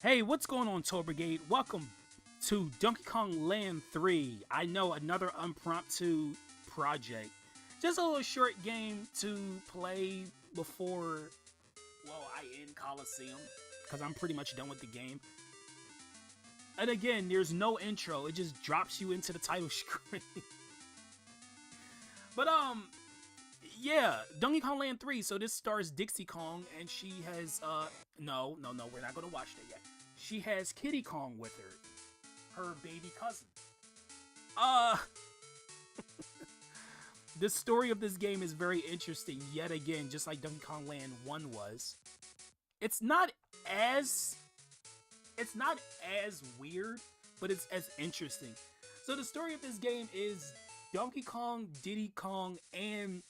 Hey, what's going on, Toll Brigade? Welcome to Donkey Kong Land 3. I know, another impromptu project. Just a little short game to play before, well, I end Coliseum, because I'm pretty much done with the game. And again, there's no intro, it just drops you into the title screen. But, yeah, Donkey Kong Land 3, so this stars Dixie Kong, and she has, no, we're not gonna watch that yet. She has Kitty Kong with her baby cousin. The story of this game is very interesting, yet again, just like Donkey Kong Land 1 was. It's not as weird, but it's as interesting. So the story of this game is Donkey Kong, Diddy Kong, and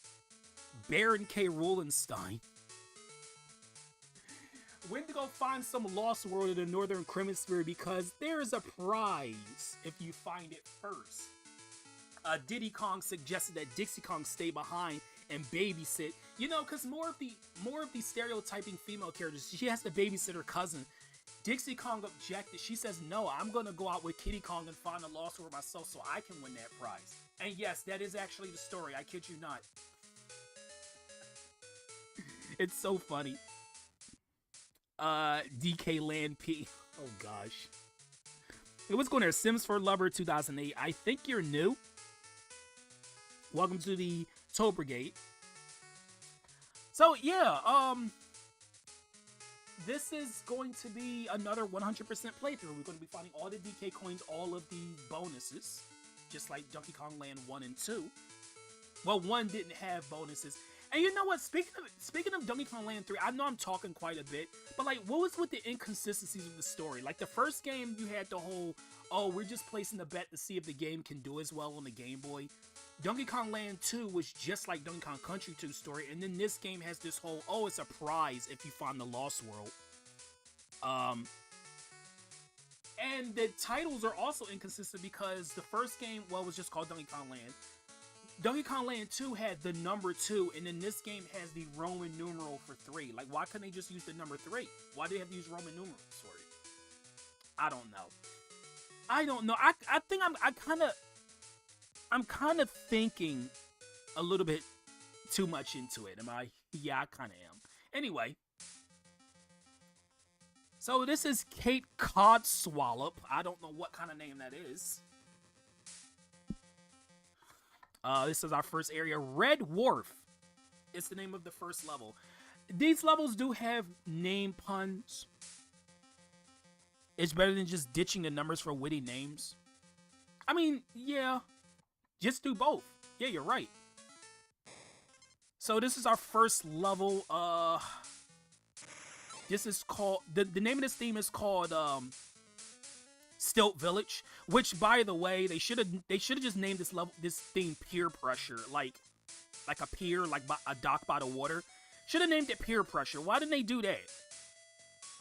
Baron K. Rollenstein went to go find some lost world in the Northern Hemisphere because there's a prize if you find it first. Diddy Kong suggested that Dixie Kong stay behind and babysit. You know, because more of the stereotyping female characters, she has to babysit her cousin. Dixie Kong objected. She says, no, I'm going to go out with Kitty Kong and find a lost world myself so I can win that prize. And yes, that is actually the story. I kid you not. It's so funny. DK Land P. Oh gosh. Hey, what's going there? Sims for Lover 2008. I think you're new. Welcome to the Toll Brigade. So yeah, this is going to be another 100% playthrough. We're going to be finding all the DK coins, all of the bonuses, just like Donkey Kong Land 1 and 2. Well, 1 didn't have bonuses. And you know what? Speaking of Donkey Kong Land 3, I know I'm talking quite a bit, but like, what was with the inconsistencies of the story? Like, the first game, you had the whole, oh, we're just placing a bet to see if the game can do as well on the Game Boy. Donkey Kong Land 2 was just like Donkey Kong Country 2 story, and then this game has this whole, oh, it's a prize if you find the Lost World. And the titles are also inconsistent because the first game, well, was just called Donkey Kong Land. Donkey Kong Land 2 had the number 2, and then this game has the Roman numeral for 3. Like, why couldn't they just use the number 3? Why do they have to use Roman numerals for it? I don't know. I think I'm kind of thinking a little bit too much into it. Am I? Yeah, I kind of am. Anyway. So this is Kate Codswallop. I don't know what kind of name that is. This is our first area. Red Wharf is the name of the first level. These levels do have name puns. It's better than just ditching the numbers for witty names. I mean, yeah. Just do both. Yeah, you're right. So this is our first level. This is called... The name of this theme is called... Stilt Village, which, by the way, they should have just named this theme Peer Pressure, like a pier, like a dock by the water. Should have named it Peer Pressure. Why didn't they do that?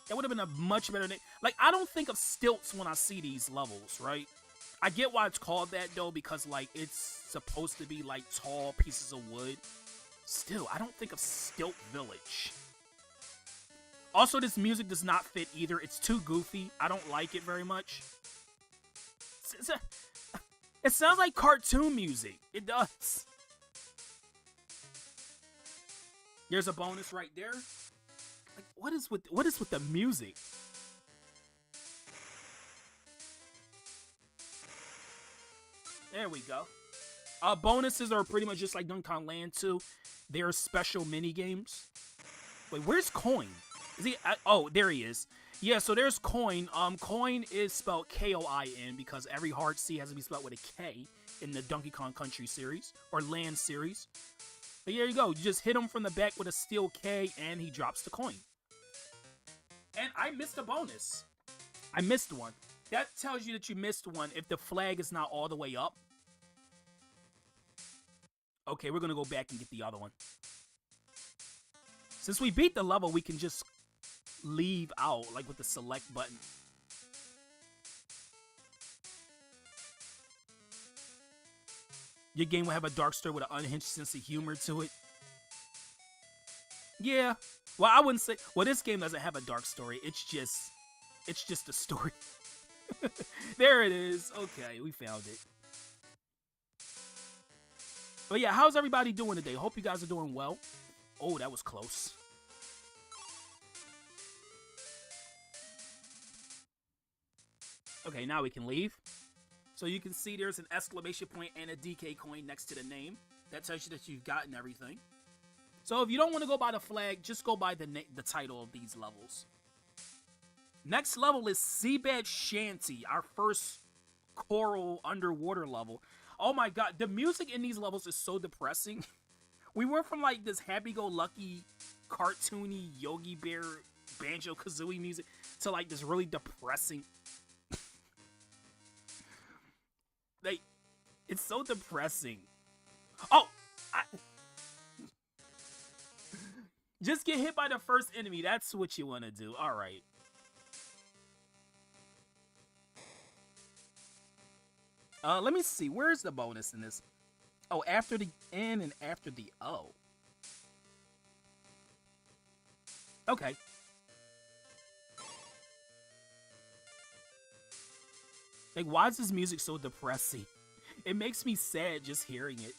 That would have been a much better name. Like, I don't think of stilts when I see these levels, right? I get why it's called that though, because like it's supposed to be like tall pieces of wood. Still, I don't think of Stilt Village. Also, this music does not fit either. It's too goofy. I don't like it very much. It sounds like cartoon music. It does. There's a bonus right there. Like, what is with the music? There we go. Bonuses are pretty much just like Donkey Kong Land 2. They're special mini games. Wait, where's Coin? Is he? Oh, there he is. Yeah, so there's Coin. Coin is spelled K-O-I-N because every hard C has to be spelled with a K in the Donkey Kong Country series or Land series. But here you go. You just hit him from the back with a steel K, and he drops the coin. And I missed a bonus. I missed one. That tells you that you missed one if the flag is not all the way up. Okay, we're gonna go back and get the other one. Since we beat the level, we can just leave out, like with the select button. Your game will have a dark story with an unhinged sense of humor to it. Yeah. Well, I wouldn't say... Well, this game doesn't have a dark story. It's just It's just a story. There it is. Okay, we found it. But yeah, how's everybody doing today? Hope you guys are doing well. Oh, that was close. Okay, now we can leave. So you can see there's an exclamation point and a DK coin next to the name. That tells you that you've gotten everything. So if you don't want to go by the flag, just go by the title of these levels. Next level is Seabed Shanty, our first coral underwater level. Oh my god, the music in these levels is so depressing. We went from like this happy-go-lucky, cartoony Yogi Bear Banjo-Kazooie music to like this really depressing. Like, it's so depressing. Oh! Just get hit by the first enemy. That's what you want to do. Alright. Let me see. Where's the bonus in this? Oh, after the N and after the O. Okay. Like, why is this music so depressing? It makes me sad just hearing it.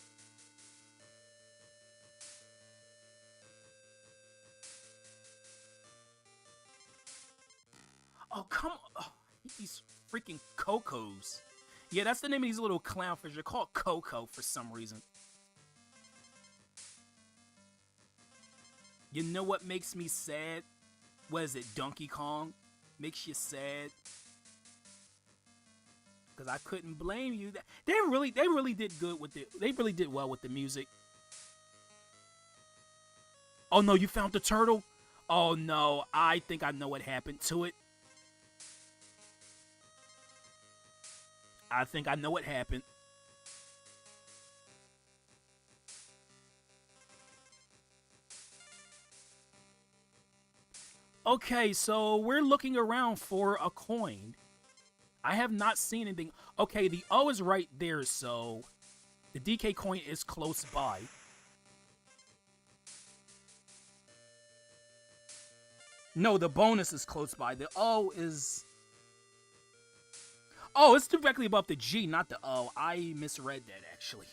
Oh, come on. Oh, these freaking Cocos. Yeah, that's the name of these little clownfish. They're called Coco for some reason. You know what makes me sad? What is it, Donkey Kong? Makes you sad. Because I couldn't blame you. They really did good with it. They really did well with the music. Oh no, you found the turtle? Oh no, I think I know what happened to it. I think I know what happened. Okay, so we're looking around for a coin. I have not seen anything. Okay, the O is right there, so the DK coin is close by. No, the bonus is close by. The O is... Oh, it's directly above the G, not the O. I misread that, actually.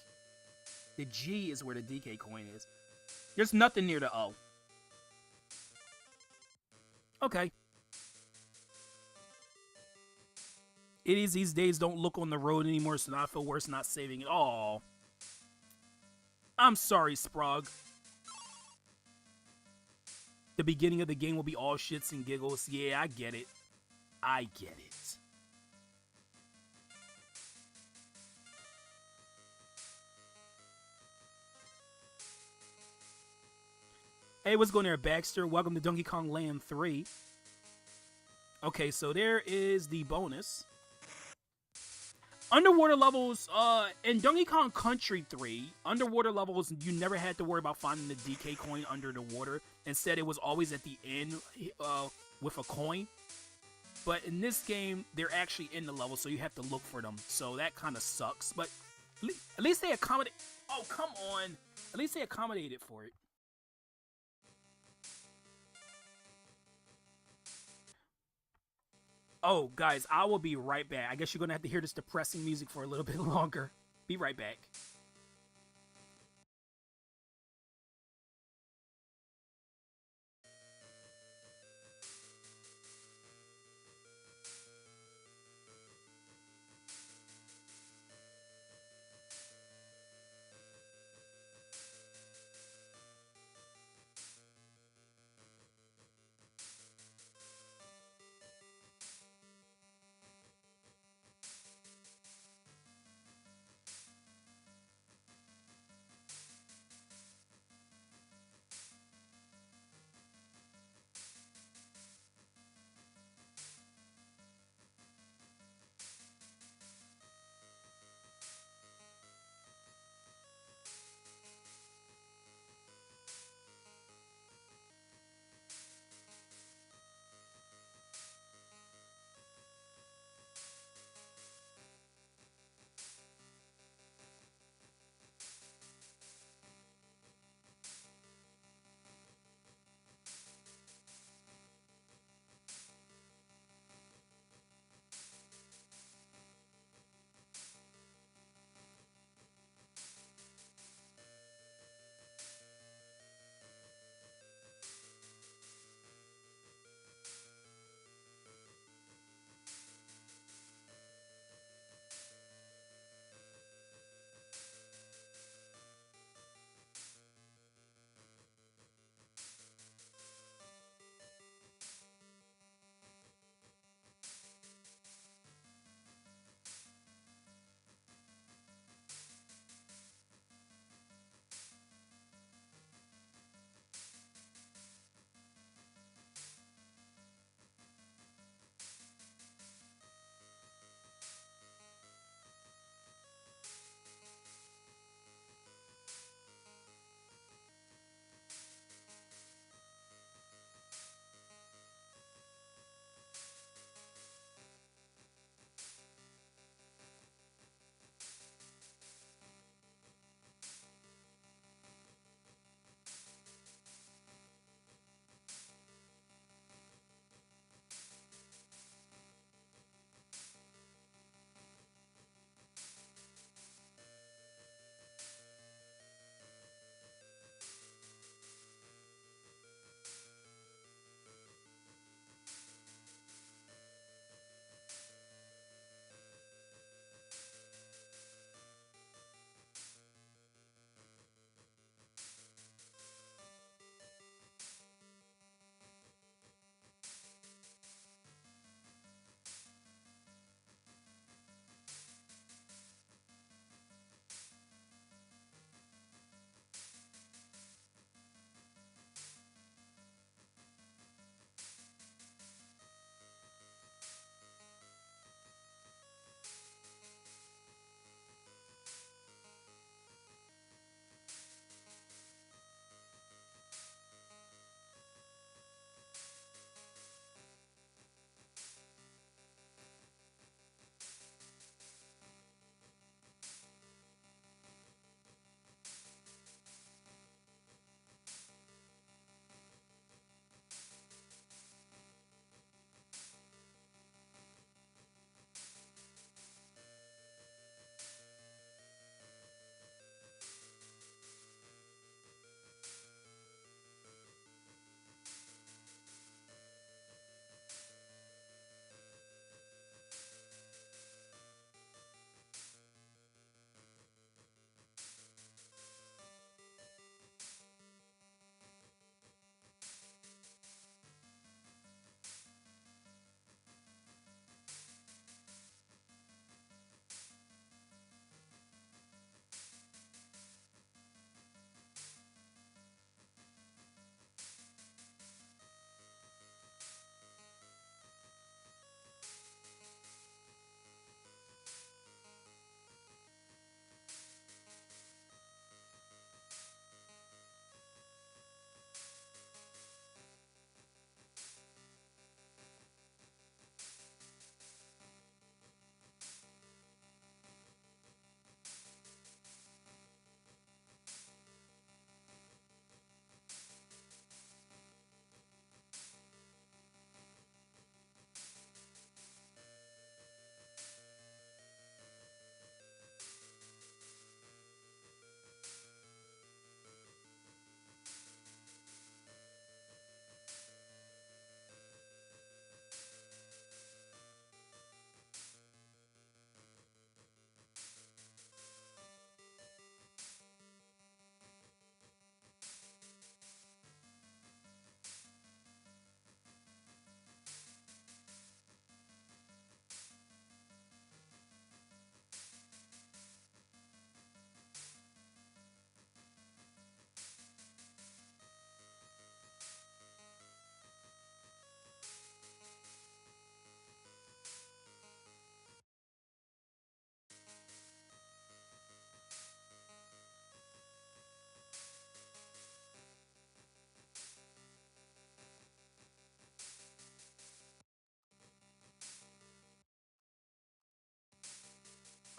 The G is where the DK coin is. There's nothing near the O. Okay. Idiots these days don't look on the road anymore, so now I feel worse not saving it. Aw. I'm sorry, Sprog. The beginning of the game will be all shits and giggles. Yeah, I get it. I get it. Hey, what's going there, Baxter? Welcome to Donkey Kong Land 3. Okay, so there is the bonus. Underwater levels, in Donkey Kong Country 3, underwater levels, you never had to worry about finding the DK coin under the water. Instead, it was always at the end with a coin. But in this game, they're actually in the level, so you have to look for them. So that kind of sucks. But at least they accommodate... Oh, come on. At least they accommodated for it. Oh, guys, I will be right back. I guess you're going to have to hear this depressing music for a little bit longer. Be right back.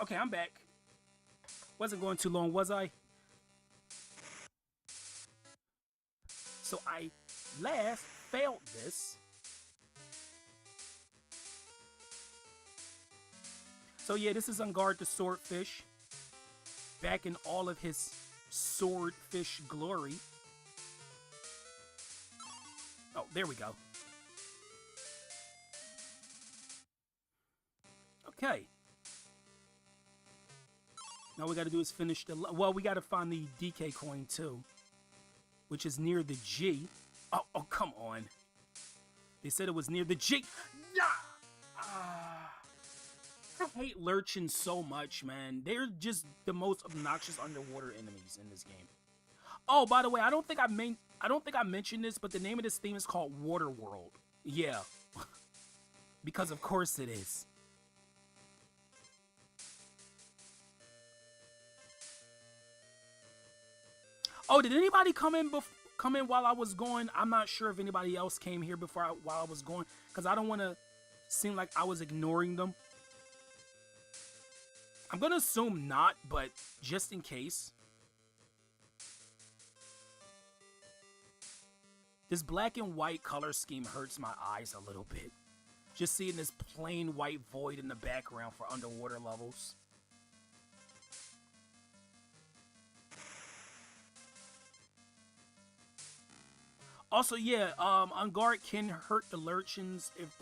Okay, I'm back. Wasn't going too long, was I? So I last failed this. So yeah, this is Ungard the Swordfish. Back in all of his swordfish glory. Oh, there we go. Okay. Now we got to do is finish the... Well, we got to find the DK coin too, which is near the G. Oh, come on. They said it was near the G. Yeah! I hate Lurchins so much, man. They're just the most obnoxious underwater enemies in this game. Oh, by the way, I don't think I mentioned this, but the name of this theme is called Water World. Yeah. Because of course it is. Oh, did anybody come in while I was going? I'm not sure if anybody else came here while I was going, because I don't want to seem like I was ignoring them. I'm going to assume not, but just in case. This black and white color scheme hurts my eyes a little bit. Just seeing this plain white void in the background for underwater levels. Also, yeah, Ungard can hurt the Lurchins if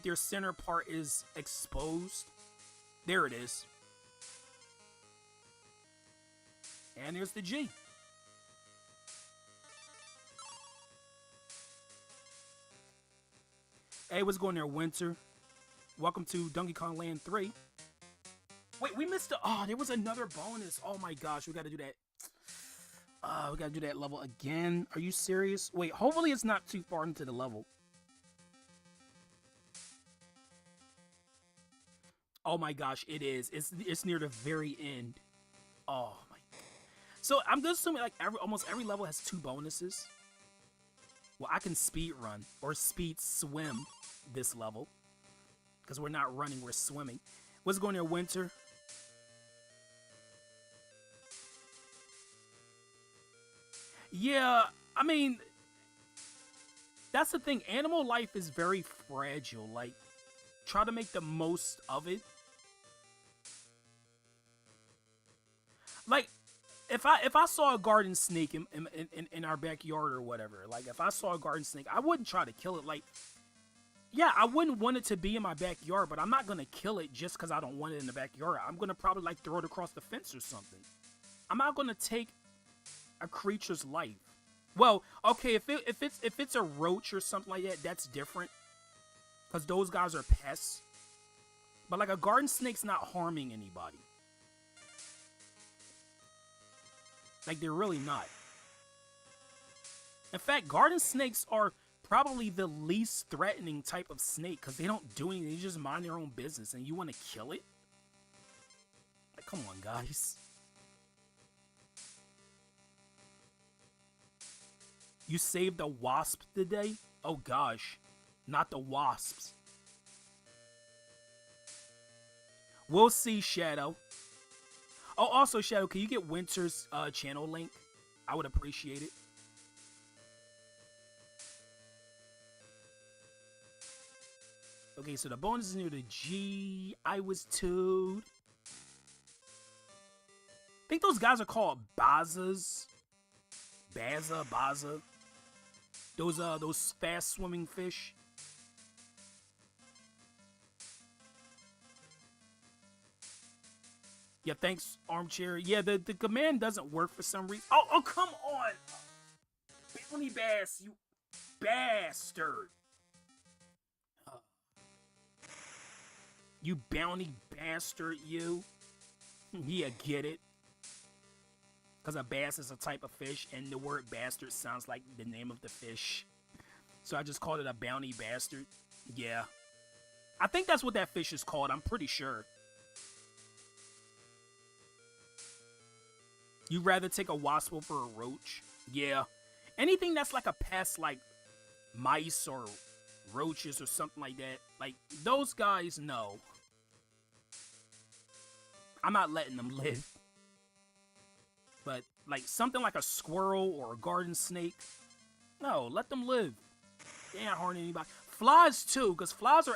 their center part is exposed. There it is. And there's the G. Hey, what's going there, Winter? Welcome to Donkey Kong Land 3. Wait, we missed there was another bonus. Oh my gosh, we gotta do that. We gotta do that level again. Are you serious? Wait, hopefully it's not too far into the level. Oh my gosh, it is. It's near the very end. Oh my. So I'm just assuming like almost every level has 2 bonuses. Well, I can speed run or speed swim this level because we're not running, we're swimming. What's going there, Winter? Yeah, I mean, that's the thing. Animal life is very fragile. Like, try to make the most of it. Like, if I saw a garden snake in our backyard or whatever, like if I saw a garden snake, I wouldn't try to kill it. Like, yeah, I wouldn't want it to be in my backyard, but I'm not gonna kill it just because I don't want it in the backyard. I'm gonna probably like throw it across the fence or something. I'm not gonna take a creature's life. Well, okay, if it's a roach or something like that, that's different, because those guys are pests. But like a garden snake's not harming anybody. Like, they're really not. In fact, garden snakes are probably the least threatening type of snake because they don't do anything. They just mind their own business, and you want to kill it? Like, come on, guys. You saved a wasp today? Oh, gosh. Not the wasps. We'll see, Shadow. Oh, also, Shadow, can you get Winter's channel link? I would appreciate it. Okay, so the bonus is near the G. I was told. I think those guys are called Bazas. Baza. Those fast swimming fish. Yeah, thanks, Armchair. Yeah, the command doesn't work for some reason. Oh, come on! Bounty Bass, you bastard! You bounty bastard, you. Yeah, get it. Because a bass is a type of fish, and the word bastard sounds like the name of the fish. So I just called it a bounty bastard. Yeah. I think that's what that fish is called, I'm pretty sure. You'd rather take a wasp over a roach? Yeah. Anything that's like a pest, like mice or roaches or something like that, like those guys, no. I'm not letting them live. But like something like a squirrel or a garden snake, no, let them live. They ain't harming anybody. Flies too, because flies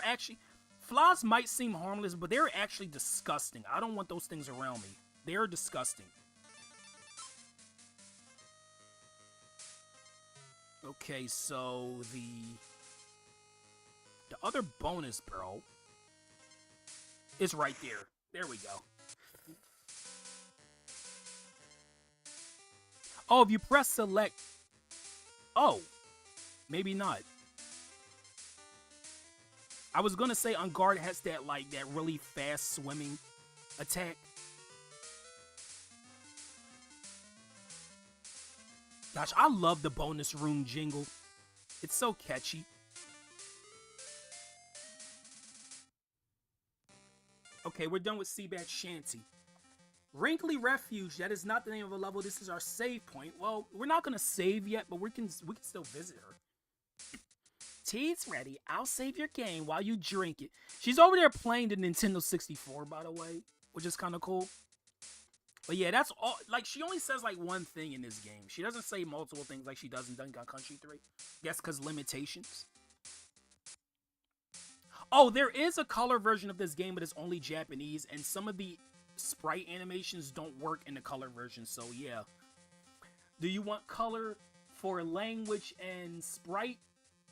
might seem harmless, but they're actually disgusting. I don't want those things around me. They're disgusting. Okay, so the other bonus barrel is right there. There we go. Oh, if you press select. Oh, maybe not. I was gonna say on guard has that really fast swimming attack. Gosh, I love the bonus room jingle. It's so catchy. Okay, we're done with Seabat Shanty. Wrinkly Refuge, that is not the name of a level. This is our save point. Well, we're not gonna save yet, but we can still visit her. Tea's ready. I'll save your game while you drink it. She's over there playing the Nintendo 64, by the way, which is kind of cool. But yeah, that's all. Like, she only says like one thing in this game. She doesn't say multiple things like she does in Donkey Kong Country 3. Guess because limitations. Oh, there is a color version of this game, but it's only Japanese, and some of the sprite animations don't work in the color version, so yeah. Do you want color for language and sprite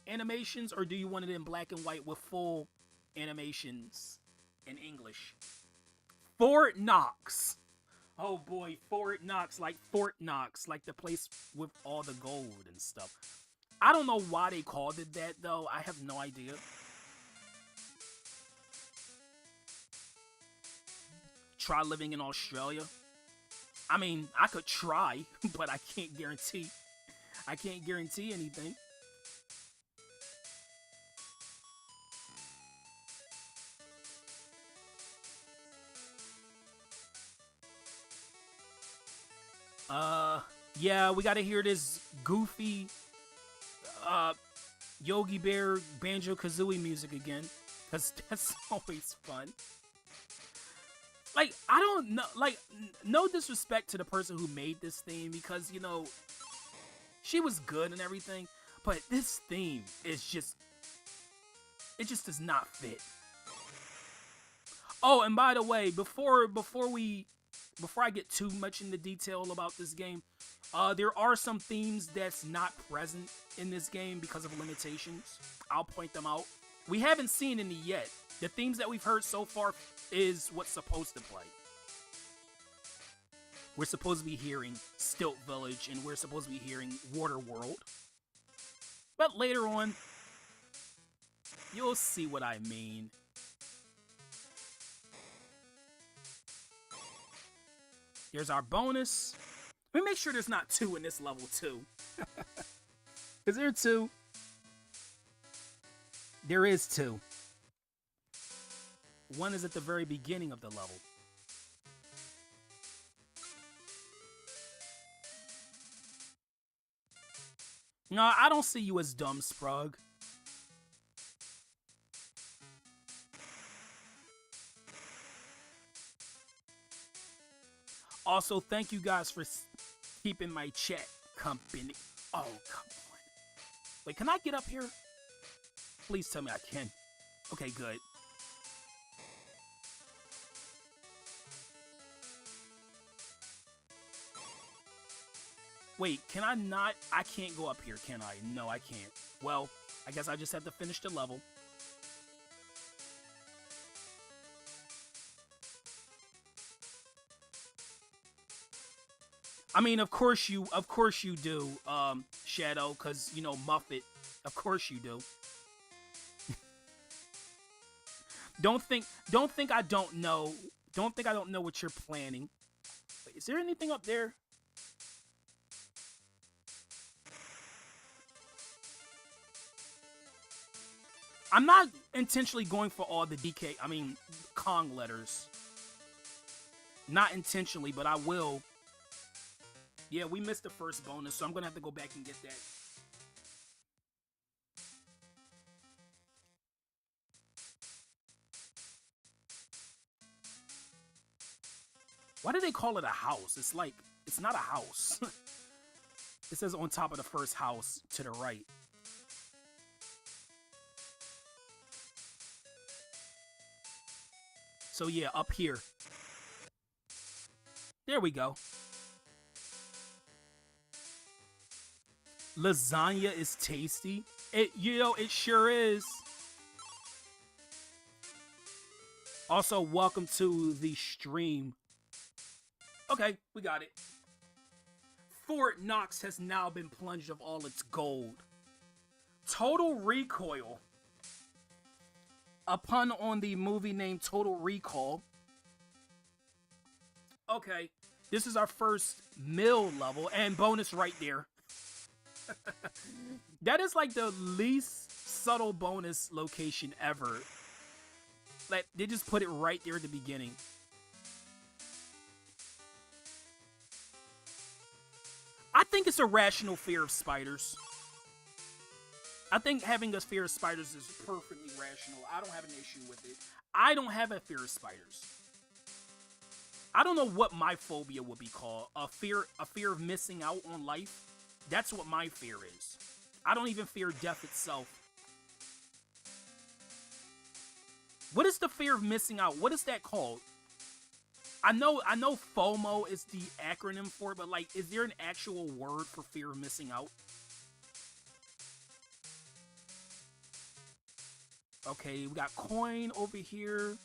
animations, or do you want it in black and white with full animations in English? Fort Knox. Oh boy, Fort Knox, like Fort Knox, like the place with all the gold and stuff. I don't know why they called it that, though. I have no idea. Try living in Australia. I mean, I could try, but I can't guarantee. I can't guarantee anything. Yeah, we gotta hear this goofy, Yogi Bear Banjo-Kazooie music again, because that's always fun. Like, I don't know, like, no disrespect to the person who made this theme, because, you know, she was good and everything, but this theme is just, it just does not fit. Oh, and by the way, before I get too much into detail about this game, there are some themes that's not present in this game because of limitations. I'll point them out. We haven't seen any yet. The themes that we've heard so far is what's supposed to play. We're supposed to be hearing Stilt Village, and we're supposed to be hearing Water World. But later on, you'll see what I mean. Here's our bonus. Let me make sure there's not two in this level, too. Is there two? There is two. One is at the very beginning of the level. No, I don't see you as dumb, Sprug. Also, thank you guys for keeping my chat company. Oh, come on. Wait, can I get up here? Please tell me I can. Okay, good. Wait, can I not? I can't go up here, can I? No, I can't. Well, I guess I just have to finish the level. I mean, of course you do, Shadow, because, you know, Muffet. Of course you do. Don't think I don't know. Don't think I don't know what you're planning. Wait, is there anything up there? I'm not intentionally going for all the Kong letters. Not intentionally, but I will. Yeah, we missed the first bonus, so I'm gonna have to go back and get that. Why do they call it a house? It's like, it's not a house. It says on top of the first house to the right. So yeah, up here. There we go. Lasagna is tasty. It sure is. Also, welcome to the stream. Okay, we got it. Fort Knox has now been plunged of all its gold. Total Recoil. A pun on the movie named Total Recall. Okay, this is our first mill level, and bonus right there. That is like the least subtle bonus location ever. Like, they just put it right there at the beginning. I think it's a rational fear of spiders. I think having a fear of spiders is perfectly rational. I don't have an issue with it. I don't have a fear of spiders. I don't know what my phobia would be called. A fear of missing out on life. That's what my fear is. I don't even fear death itself. What is the fear of missing out? What is that called? I know FOMO is the acronym for it, but like, is there an actual word for fear of missing out? Okay, we got coin over here.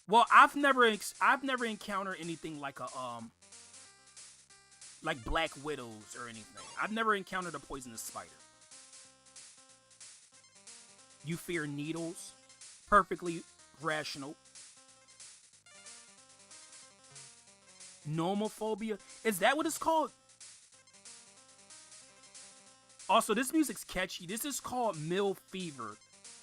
Well, I've never encountered anything like a like Black Widows or anything. I've never encountered a poisonous spider. You fear needles. Perfectly rational. Nomophobia. Is that what it's called? Also, this music's catchy. This is called Mill Fever,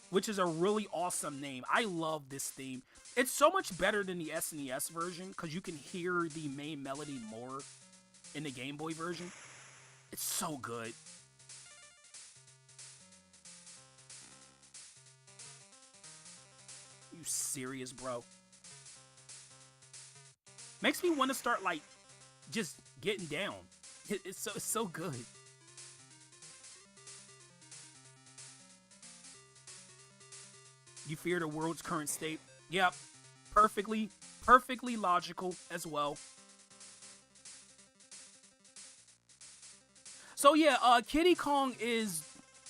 which is a really awesome name. I love this theme. It's so much better than the SNES version because you can hear the main melody more in the Game Boy version. It's so good. You serious, bro? Makes me want to start, like, just getting down. It's so good. You fear the world's current state? Yep. Perfectly logical as well. So yeah, Kiddy Kong is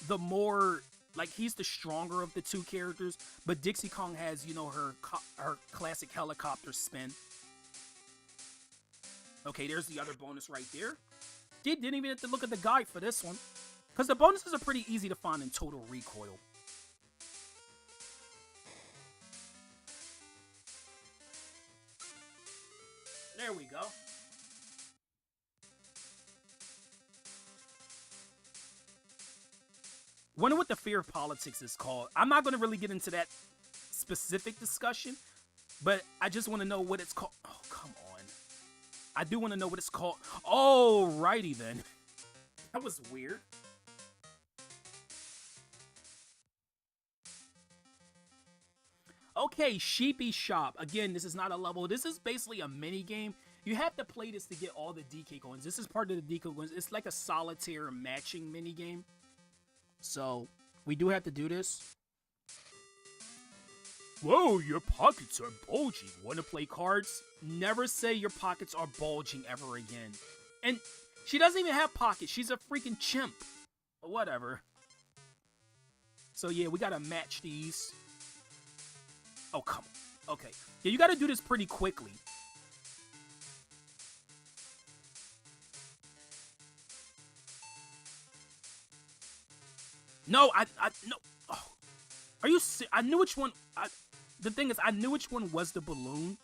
the more, like, he's the stronger of the two characters, but Dixie Kong has, you know, her classic helicopter spin. Okay, there's the other bonus right there. Didn't even have to look at the guide for this one, because the bonuses are pretty easy to find in Total Recoil. There we go. Wonder what the fear of politics is called. I'm not going to really get into that specific discussion, but I just want to know what it's called. Oh, come on. I do want to know what it's called. Alrighty then. That was weird. Okay, Sheepy Shop. Again, this is not a level. This is basically a mini game. You have to play this to get all the DK coins. This is part of the DK coins. It's like a solitaire matching mini game. So, we do have to do this. Whoa, your pockets are bulging. Want to play cards? Never say your pockets are bulging ever again. And she doesn't even have pockets. She's a freaking chimp. Whatever. So yeah, we gotta match these. Oh, come on. Okay. Yeah, you gotta do this pretty quickly. No, no. Oh. Are you I knew which one. The thing is, I knew which one was the balloon.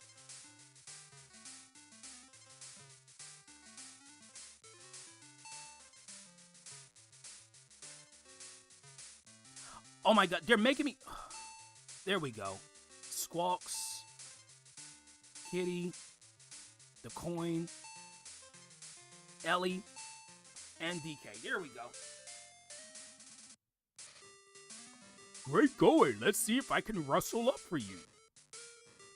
Oh my god, they're making me... There we go. Squawks. Kitty. The coin. Ellie. And DK. There we go. Great going. Let's see if I can rustle up for you.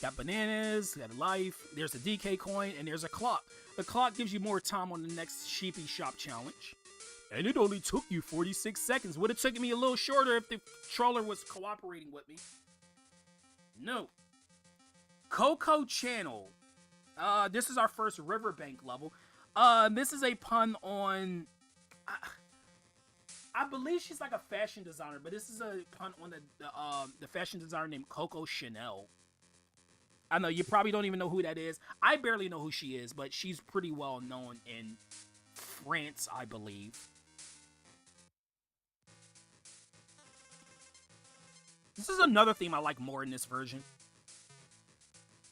Got bananas, got a life, there's a DK coin, and there's a clock. The clock gives you more time on the next Sheepy Shop challenge. And it only took you 46 seconds. Would have taken me a little shorter if the controller was cooperating with me. No. Coco Channel. This is our first Riverbank level. This is a pun on... I believe she's like a fashion designer, but this is a pun on the fashion designer named Coco Chanel. I know, you probably don't even know who that is. I barely know who she is, but she's pretty well known in France, I believe. This is another theme I like more in this version.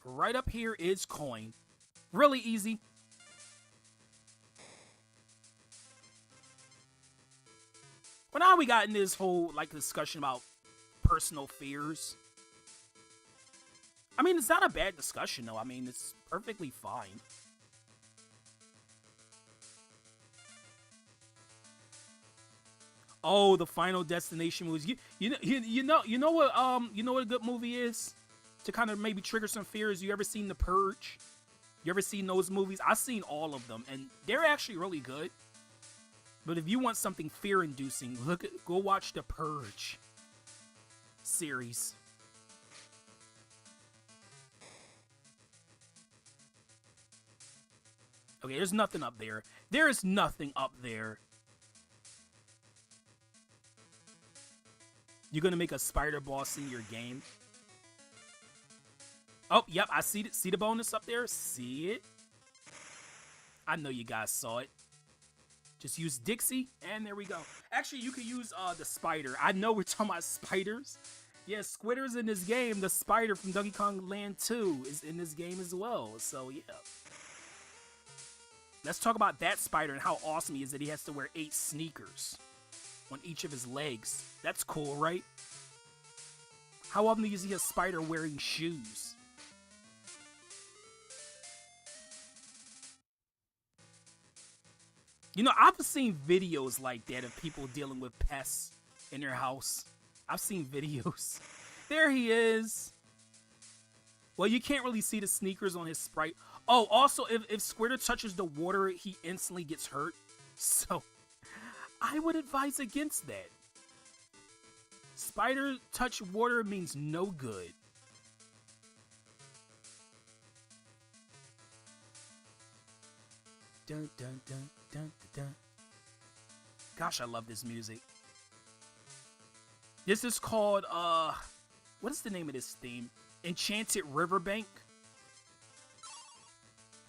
Right up here is coin. Really easy. Well, now we got in this whole like discussion about personal fears. I mean, it's not a bad discussion though. I mean, it's perfectly fine. Oh, the Final Destination movies. You know what a good movie is to kind of maybe trigger some fears. You ever seen The Purge? You ever seen those movies? I've seen all of them, and they're actually really good. But if you want something fear-inducing, go watch The Purge series. Okay, there's nothing up there. There is nothing up there. You're gonna make a spider boss in your game. Oh, yep, I see it. See the bonus up there? See it? I know you guys saw it. Just use Dixie, and there we go. Actually, you could use the spider. I know we're talking about spiders. Yeah, Squidder's in this game. The spider from Donkey Kong Land 2 is in this game as well. So, yeah. Let's talk about that spider and how awesome he is that he has to wear 8 sneakers on each of his legs. That's cool, right? How often do you see a spider wearing shoes? You know, I've seen videos like that of people dealing with pests in their house. I've seen videos. There he is. Well, you can't really see the sneakers on his sprite. Oh, also, if Squirter touches the water, he instantly gets hurt. So, I would advise against that. Spider touch water means no good. Dun, dun, dun, dun, dun, dun. Gosh, I love this music. This is called, what is the name of this theme? Enchanted Riverbank?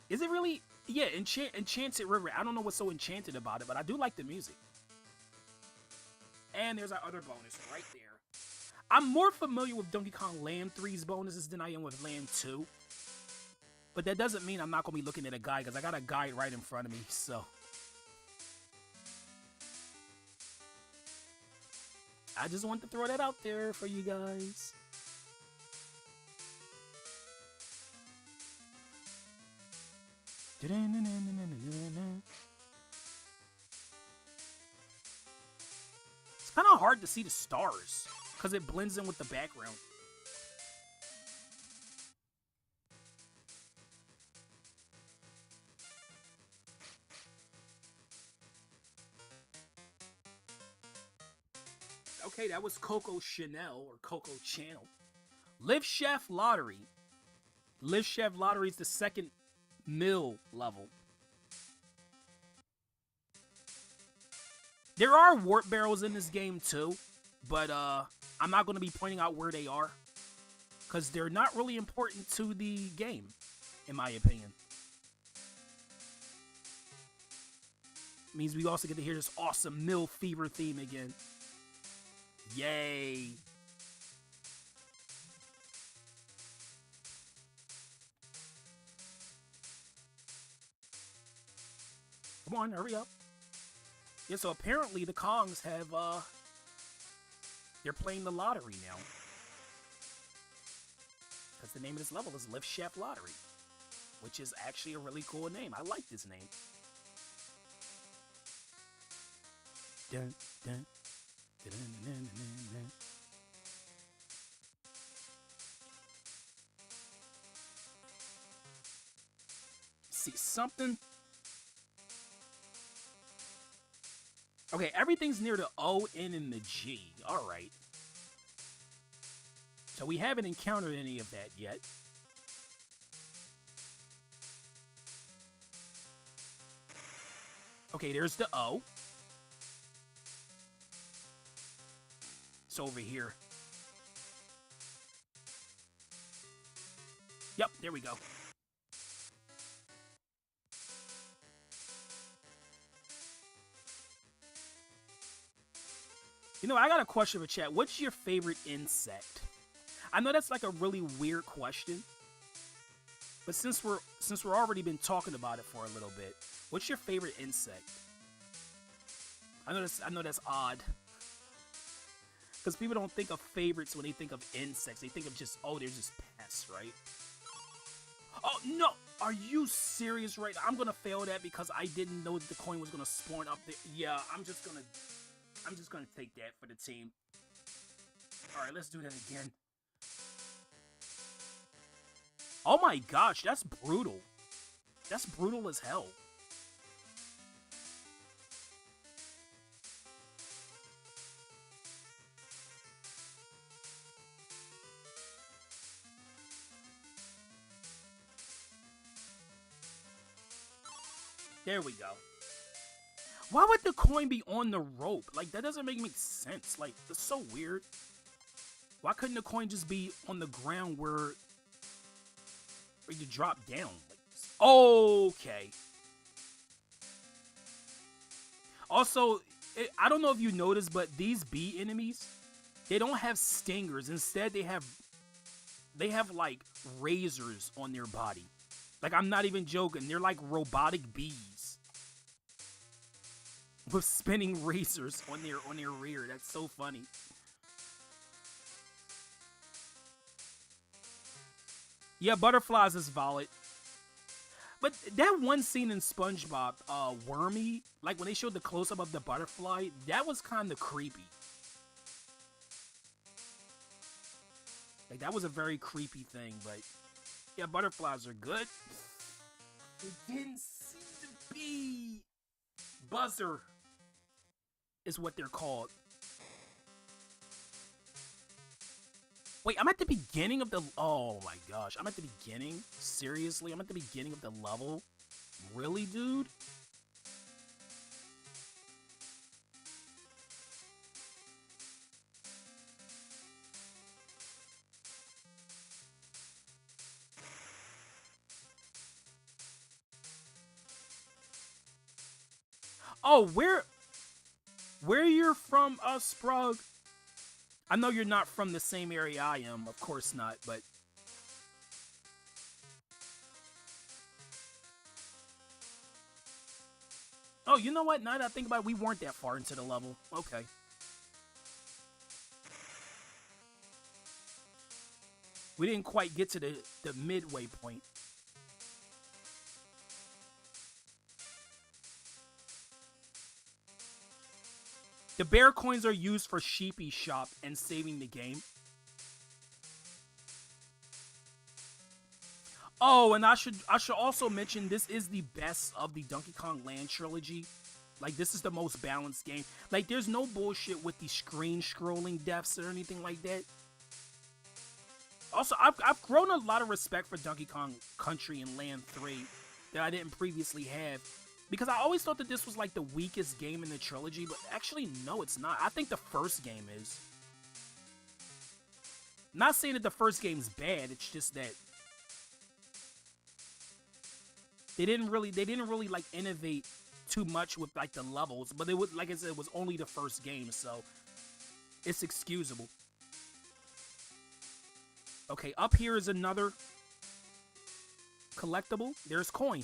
Is it really? Yeah, Enchanted River. I don't know what's so enchanted about it, but I do like the music. And there's our other bonus right there. I'm more familiar with Donkey Kong Land 3's bonuses than I am with Land 2. But that doesn't mean I'm not going to be looking at a guide, because I got a guide right in front of me, so. I just want to throw that out there for you guys. It's kind of hard to see the stars because it blends in with the background. Okay, that was Coco Chanel or Coco Channel. Live Chef Lottery. Live Chef Lottery is the second mill level. There are warp barrels in this game too, but I'm not going to be pointing out where they are because they're not really important to the game, in my opinion. Means we also get to hear this awesome mill fever theme again. Yay! Come on, hurry up. Yeah, so apparently the Kongs have, they're playing the lottery now. Because the name of this level is Lift Chef Lottery. Which is actually a really cool name. I like this name. Dun, dun, dun, dun, dun, dun, dun. see, something. Okay, everything's near the O, N, and the G. All right. So we haven't encountered any of that yet. Okay, there's the O. It's over here. Yep, there we go. You know, I got a question for chat. What's your favorite insect? I know that's like a really weird question, but since we're already been talking about it for a little bit, what's your favorite insect? I know that's odd, because people don't think of favorites when they think of insects. They think of just, oh, they're just pests, right? Oh no, are you serious right now? I'm gonna fail that because I didn't know that the coin was gonna spawn up there. Yeah, I'm just gonna take that for the team. All right, let's do that again. Oh my gosh, that's brutal. That's brutal as hell. There we go. Why would the coin be on the rope? Like, that doesn't make sense. Like, that's so weird. Why couldn't the coin just be on the ground where you drop down? Like, okay. Also, I don't know if you noticed, but these bee enemies, they don't have stingers. Instead, they have like razors on their body. Like, I'm not even joking. They're like robotic bees with spinning razors on their rear. That's so funny. Yeah, butterflies is valid. But that one scene in SpongeBob, Wormy, like when they showed the close-up of the butterfly, that was kind of creepy. Like, that was a very creepy thing, but yeah, butterflies are good. It didn't seem to be. Buzzer is what they're called. Wait, I'm at the beginning of the... Oh my gosh, I'm at the beginning? Seriously? I'm at the beginning of the level? Really, dude? Oh, where you're from, Sprug? I know you're not from the same area I am, of course not, but... Oh, you know what? Now that I think about it, we weren't that far into the level. Okay. We didn't quite get to the midway point. The bear coins are used for Sheepy Shop and saving the game. Oh, and I should also mention this is the best of the Donkey Kong Land trilogy. Like, this is the most balanced game. Like, there's no bullshit with the screen scrolling deaths or anything like that. Also, I've grown a lot of respect for Donkey Kong Country and Land 3 that I didn't previously have. Because I always thought that this was like the weakest game in the trilogy, but actually, no, it's not. I think the first game is. Not saying that the first game's bad, it's just that they didn't really like innovate too much with like the levels, but it was, like I said, it was only the first game, so it's excusable. Okay, up here is another collectible. There's coin.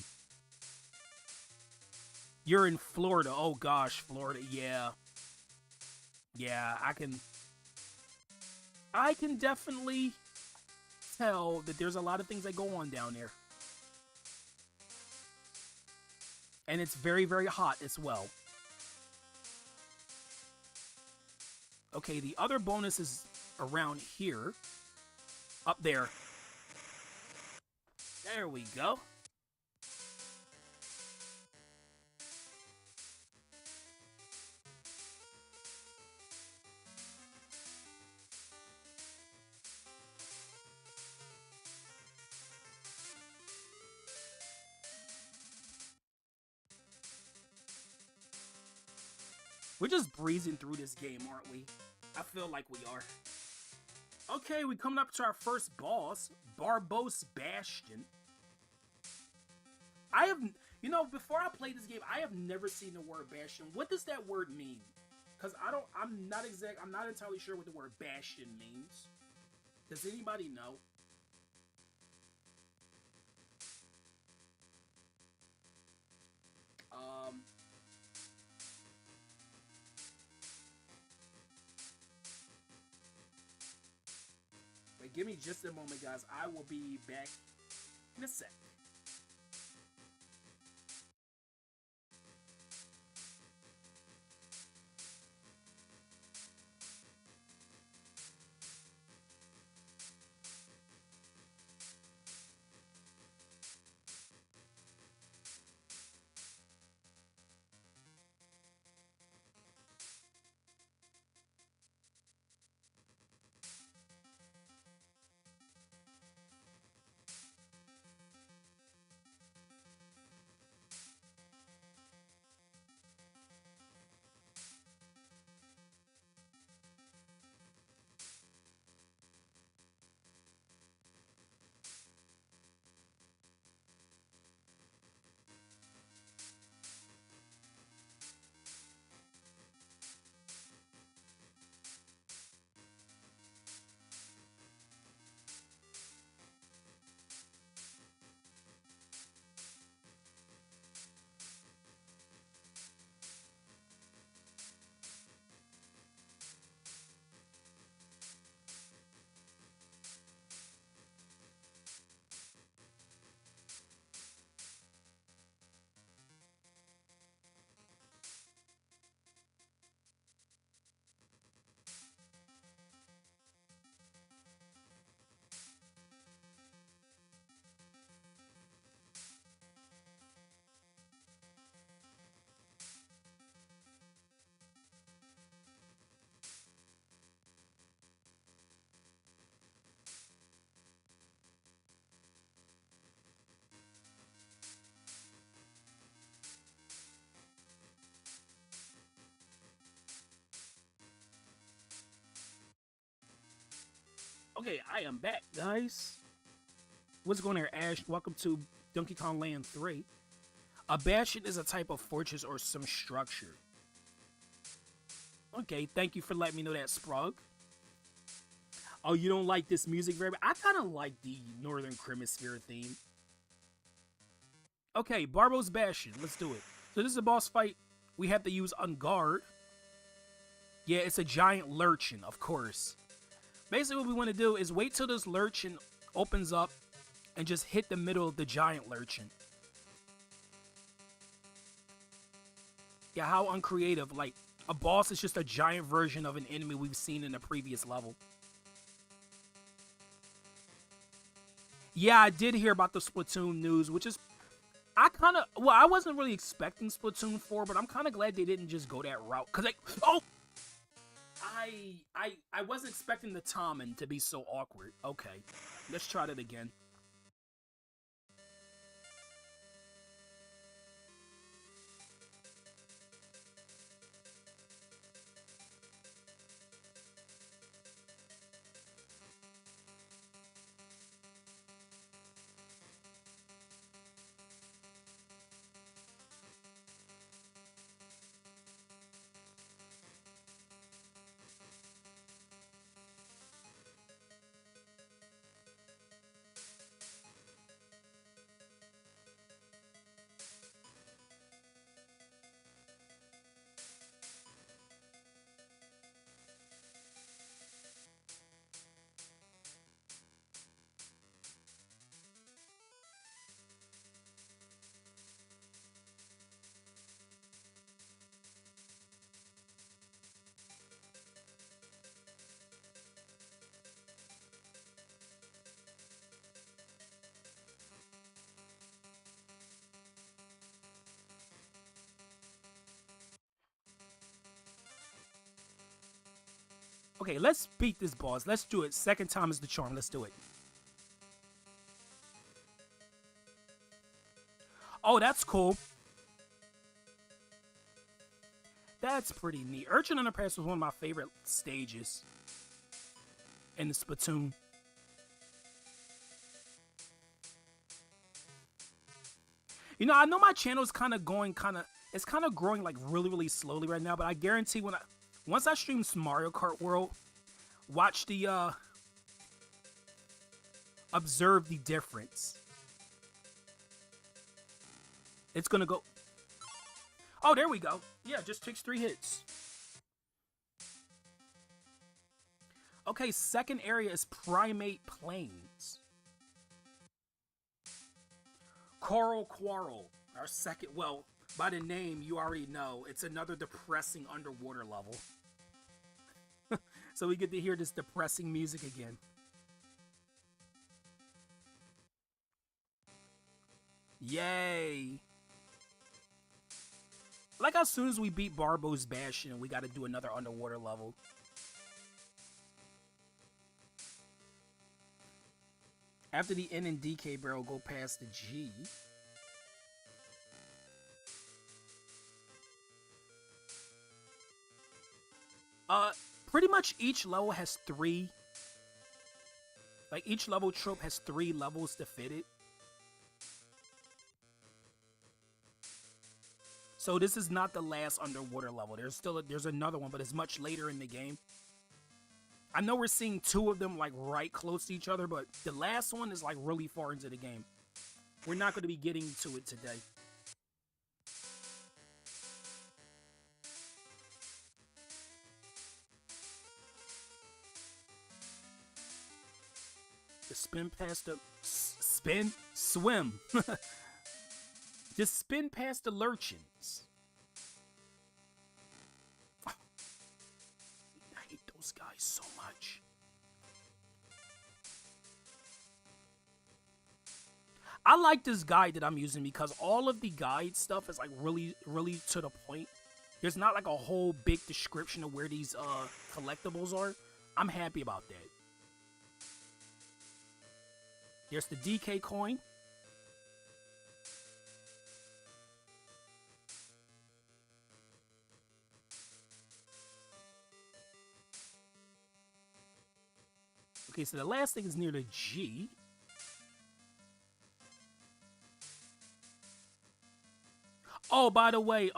You're in Florida. Oh gosh, Florida. Yeah. Yeah, I can definitely tell that there's a lot of things that go on down there. And it's very, very hot as well. Okay, the other bonus is around here. Up there. There we go. We're just breezing through this game, aren't we? I feel like we are. Okay, we coming up to our first boss, Barbos Bastion. I have, before I played this game, I have never seen the word Bastion. What does that word mean? Because I'm not entirely sure what the word Bastion means. Does anybody know? Wait, give me just a moment, guys. I will be back in a sec. Okay, I am back, guys. What's going on, Ash? Welcome to Donkey Kong Land 3. A bastion is a type of fortress or some structure. Okay, thank you for letting me know that, Sprug. Oh, you don't like this music very much? I kind of like the Northern Hemisphere theme. Okay, Barbo's Bastion. Let's do it. So this is a boss fight. We have to use On Guard. Yeah, it's a giant lurchin, of course. Basically, what we want to do is wait till this lurchin opens up and just hit the middle of the giant lurchin. Yeah, how uncreative. Like, a boss is just a giant version of an enemy we've seen in a previous level. Yeah, I did hear about the Splatoon news, which is... I wasn't really expecting Splatoon 4, but I'm kind of glad they didn't just go that route. Because, oh! I wasn't expecting the Tommen to be so awkward. Okay, let's try that again. Okay, let's beat this boss. Let's do it. Second time is the charm. Let's do it. Oh, that's cool. That's pretty neat. Urchin Underpass was one of my favorite stages in the Splatoon. You know, I know my channel is kind of going it's kind of growing like really, really slowly right now, but I guarantee once I stream some Mario Kart World, watch the, observe the difference. It's gonna go. Oh, there we go. Yeah, just takes 3 hits. Okay, second area is Primate Plains. Coral Quarrel, our second, well, by the name, you already know, it's another depressing underwater level. So we get to hear this depressing music again. Yay! Like as soon as we beat Barbo's Bastion, we gotta do another underwater level. After the N and DK barrel, go past the G. Pretty much each level has 3. Like each level trope has 3 levels to fit it. So this is not the last underwater level. There's another one, but it's much later in the game. I know we're seeing 2 of them like right close to each other, but the last one is like really far into the game. We're not going to be getting to it today. The spin past the swim. Just spin past the lurchins. Oh, I hate those guys so much. I like this guide that I'm using because all of the guide stuff is like really, really to the point. There's not like a whole big description of where these collectibles are. I'm happy about that. There's the DK coin. Okay, so the last thing is near the G. Oh, by the way,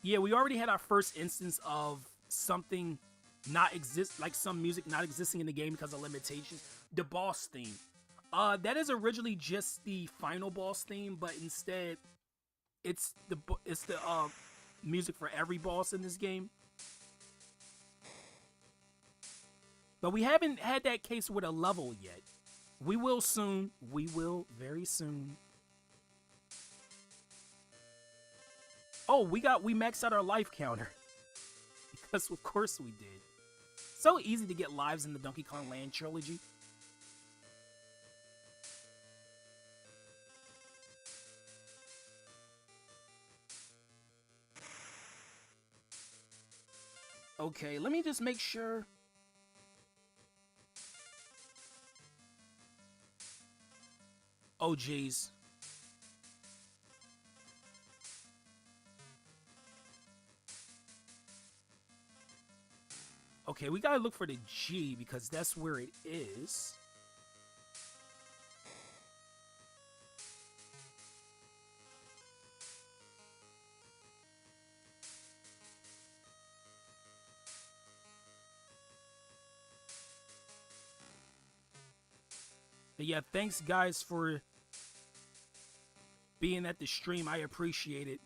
yeah, we already had our first instance of something like some music not existing in the game because of limitations. The boss theme. That is originally just the final boss theme, but instead, it's the music for every boss in this game. But we haven't had that case with a level yet. We will soon. We will very soon. Oh, we maxed out our life counter. Because of course we did. So easy to get lives in the Donkey Kong Land trilogy. Okay, let me just make sure. Oh, geez. Okay, we gotta look for the G because that's where it is. But yeah, thanks guys for being at the stream. I appreciate it.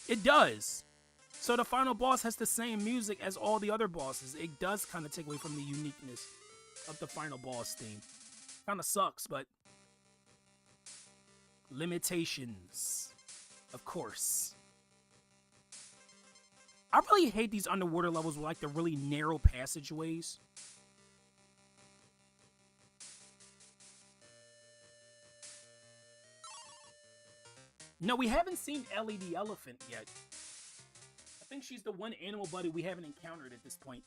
It does. So the final boss has the same music as all the other bosses. It does kind of take away from the uniqueness of the final boss theme. Kind of sucks, but limitations, of course. I really hate these underwater levels with like the really narrow passageways. No, we haven't seen Ellie the elephant yet. I think she's the one animal buddy we haven't encountered at this point.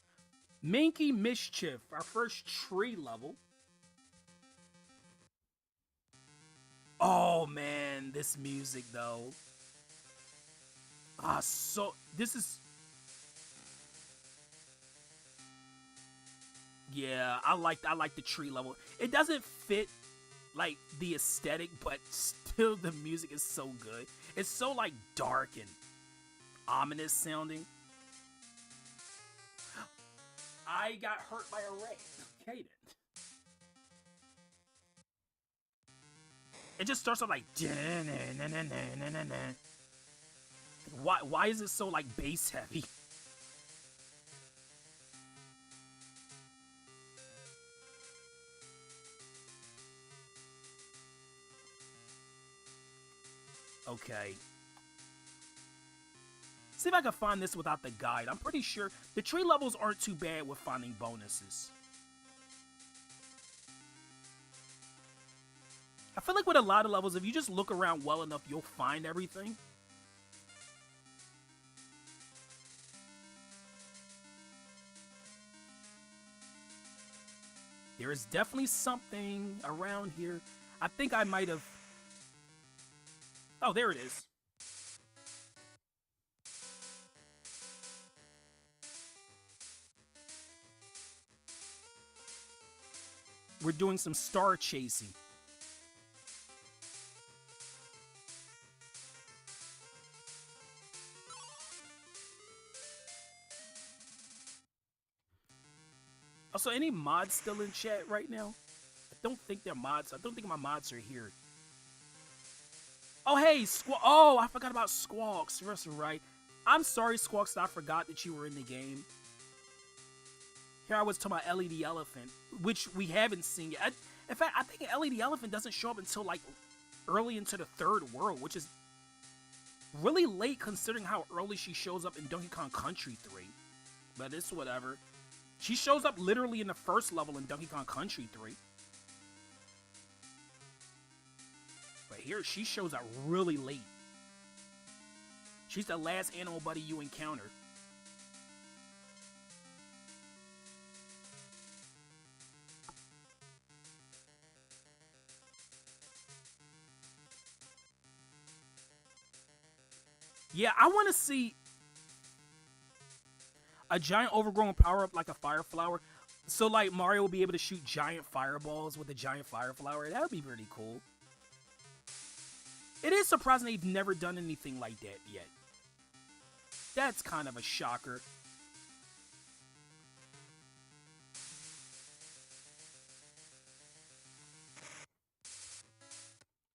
Minky Mischief, our first tree level. Oh man, this music though. So this is yeah, I like the tree level. It doesn't fit like the aesthetic, but still the music is so good. It's so like dark and ominous sounding. I got hurt by a ray. Okay then. It just starts off like why is it so like bass heavy? Okay. See if I can find this without the guide. I'm pretty sure the tree levels aren't too bad with finding bonuses. I feel like with a lot of levels, if you just look around well enough, you'll find everything. There is definitely something around here. I think I might have... Oh, there it is. We're doing some star chasing. Also, any mods still in chat right now? I don't think they're mods. I don't think my mods are here. Oh, hey, Oh, I forgot about Squawks. That's right. I'm sorry, Squawks, that I forgot that you were in the game. Here I was talking about LED Elephant, which we haven't seen yet. In fact, I think LED Elephant doesn't show up until, like, early into the third world, which is really late considering how early she shows up in Donkey Kong Country 3. But it's whatever. She shows up literally in the first level in Donkey Kong Country 3. But here, she shows up really late. She's the last animal buddy you encounter. Yeah, I want to see a giant overgrown power-up like a fire flower. So, like, Mario will be able to shoot giant fireballs with a giant fire flower. That would be pretty cool. It is surprising they've never done anything like that yet. That's kind of a shocker.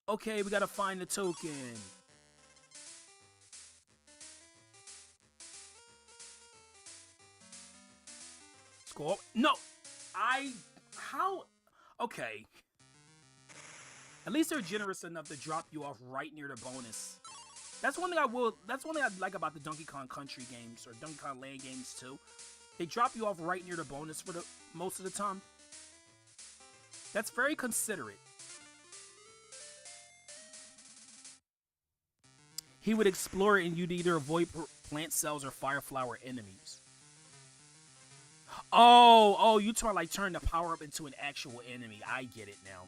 Okay, we gotta find the token. Squall. No! How? Okay. At least they're generous enough to drop you off right near the bonus. That's one thing I like about the Donkey Kong Country games, or Donkey Kong Land games too. They drop you off right near the bonus for the most of the time. That's very considerate. He would explore and you'd either avoid plant cells or fire flower enemies. Oh, you like turn the power up into an actual enemy. I get it now.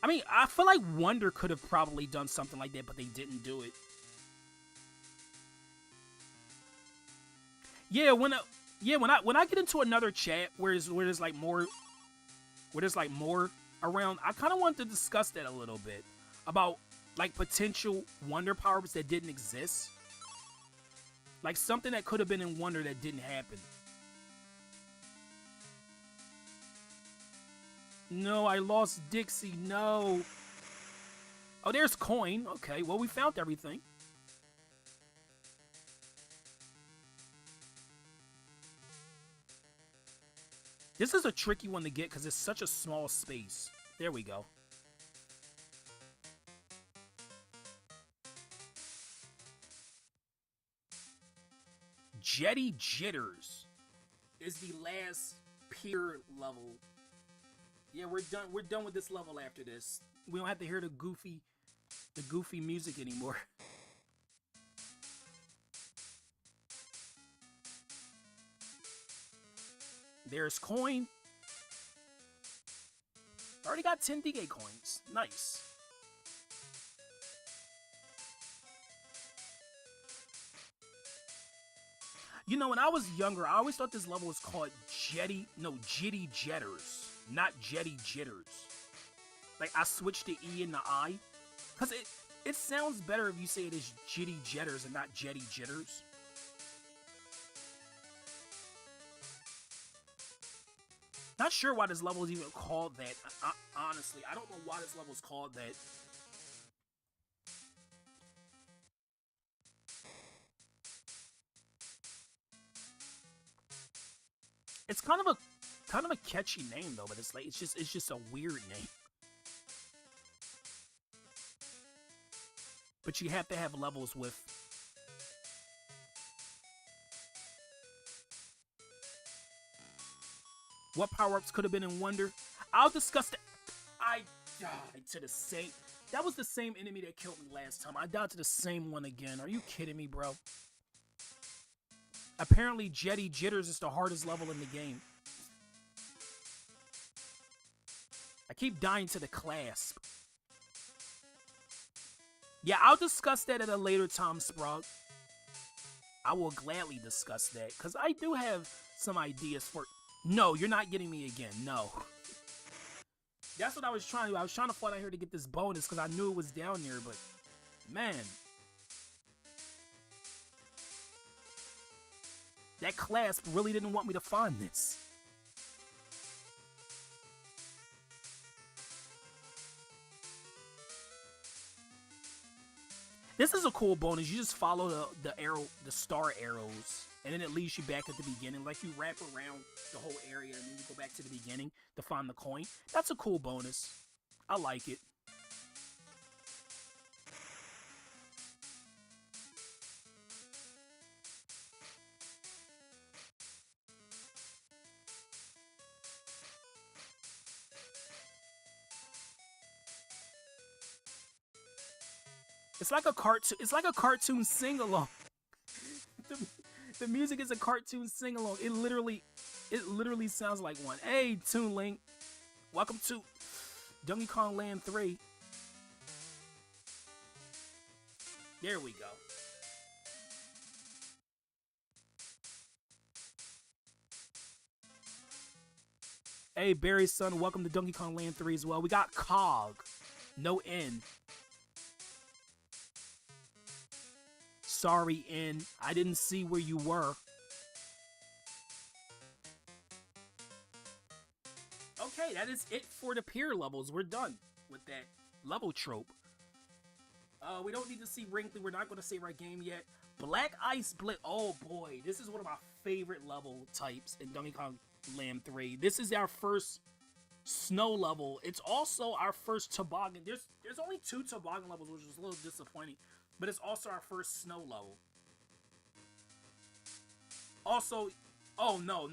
I mean, I feel like Wonder could have probably done something like that, but they didn't do it. Yeah, when I get into another chat where there's like more around, I kind of want to discuss that a little bit about like potential Wonder powers that didn't exist. Like something that could have been in Wonder that didn't happen. No, I lost Dixie. No. Oh, there's coin. Okay, well, we found everything. This is a tricky one to get because it's such a small space. There we go. Jetty Jitters is the last pier level. Yeah, we're done. We're done with this level after this. We don't have to hear the goofy music anymore. There's coin. already got 10 DK coins. Nice. You know, when I was younger, I always thought this level was called Jitty Jetters, not Jetty Jitters. Like, I switched the E and the I, because it sounds better if you say it is Jitty Jetters and not Jetty Jitters. Not sure why this level is even called that. Honestly, I don't know why this level is called that. It's kind of a catchy name though, but it's like it's just a weird name. But you have to have levels with. What power-ups could have been in Wonder? I'll discuss that. I died to the same. That was the same enemy that killed me last time. I died to the same one again. Are you kidding me, bro? Apparently, Jetty Jitters is the hardest level in the game. I keep dying to the clasp. Yeah, I'll discuss that at a later time, Sprague. I will gladly discuss that, because I do have some ideas for... No, you're not getting me again. No. That's what I was trying to do. I was trying to fly down here to get this bonus, because I knew it was down there, but... Man... That clasp really didn't want me to find this. This is a cool bonus. You just follow the star arrows, and then it leads you back at the beginning. Like, you wrap around the whole area, and then you go back to the beginning to find the coin. That's a cool bonus. I like it. It's like a cartoon. It's like a cartoon sing-along. The music is a cartoon sing-along. It literally sounds like one. Hey, Toon Link, welcome to Donkey Kong Land 3. There we go. Hey, Barry's son, welcome to Donkey Kong Land 3 as well. We got Cog, no N. Sorry, N. I didn't see where you were. Okay, that is it for the pier levels. We're done with that level trope. We don't need to see Wrinkly. We're not going to save our game yet. Black Ice Blitz. Oh boy, this is one of my favorite level types in Donkey Kong Land 3. This is our first snow level. It's also our first toboggan. There's only 2 toboggan levels, which is a little disappointing. But it's also our first snow level. Also, oh no.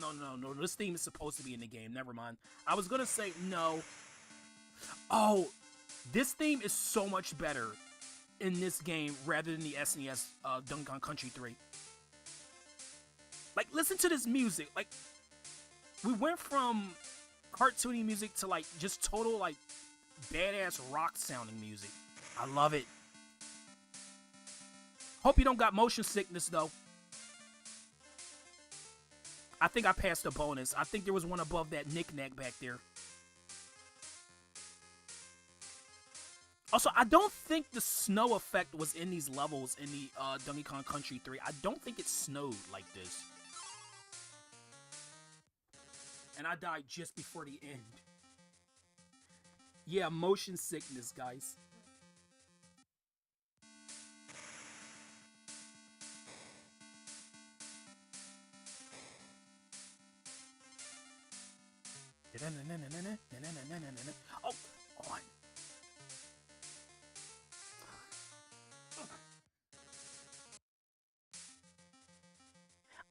This theme is supposed to be in the game. Never mind. I was gonna say no. Oh, this theme is so much better in this game rather than the SNES Donkey Kong Country 3. Like, listen to this music. Like, we went from cartoony music to like just total like badass rock sounding music. I love it. Hope you don't got motion sickness, though. I think I passed a bonus. I think there was one above that knick-knack back there. Also, I don't think the snow effect was in these levels in the Donkey Kong Country 3. I don't think it snowed like this. And I died just before the end. Yeah, motion sickness, guys. Oh, on.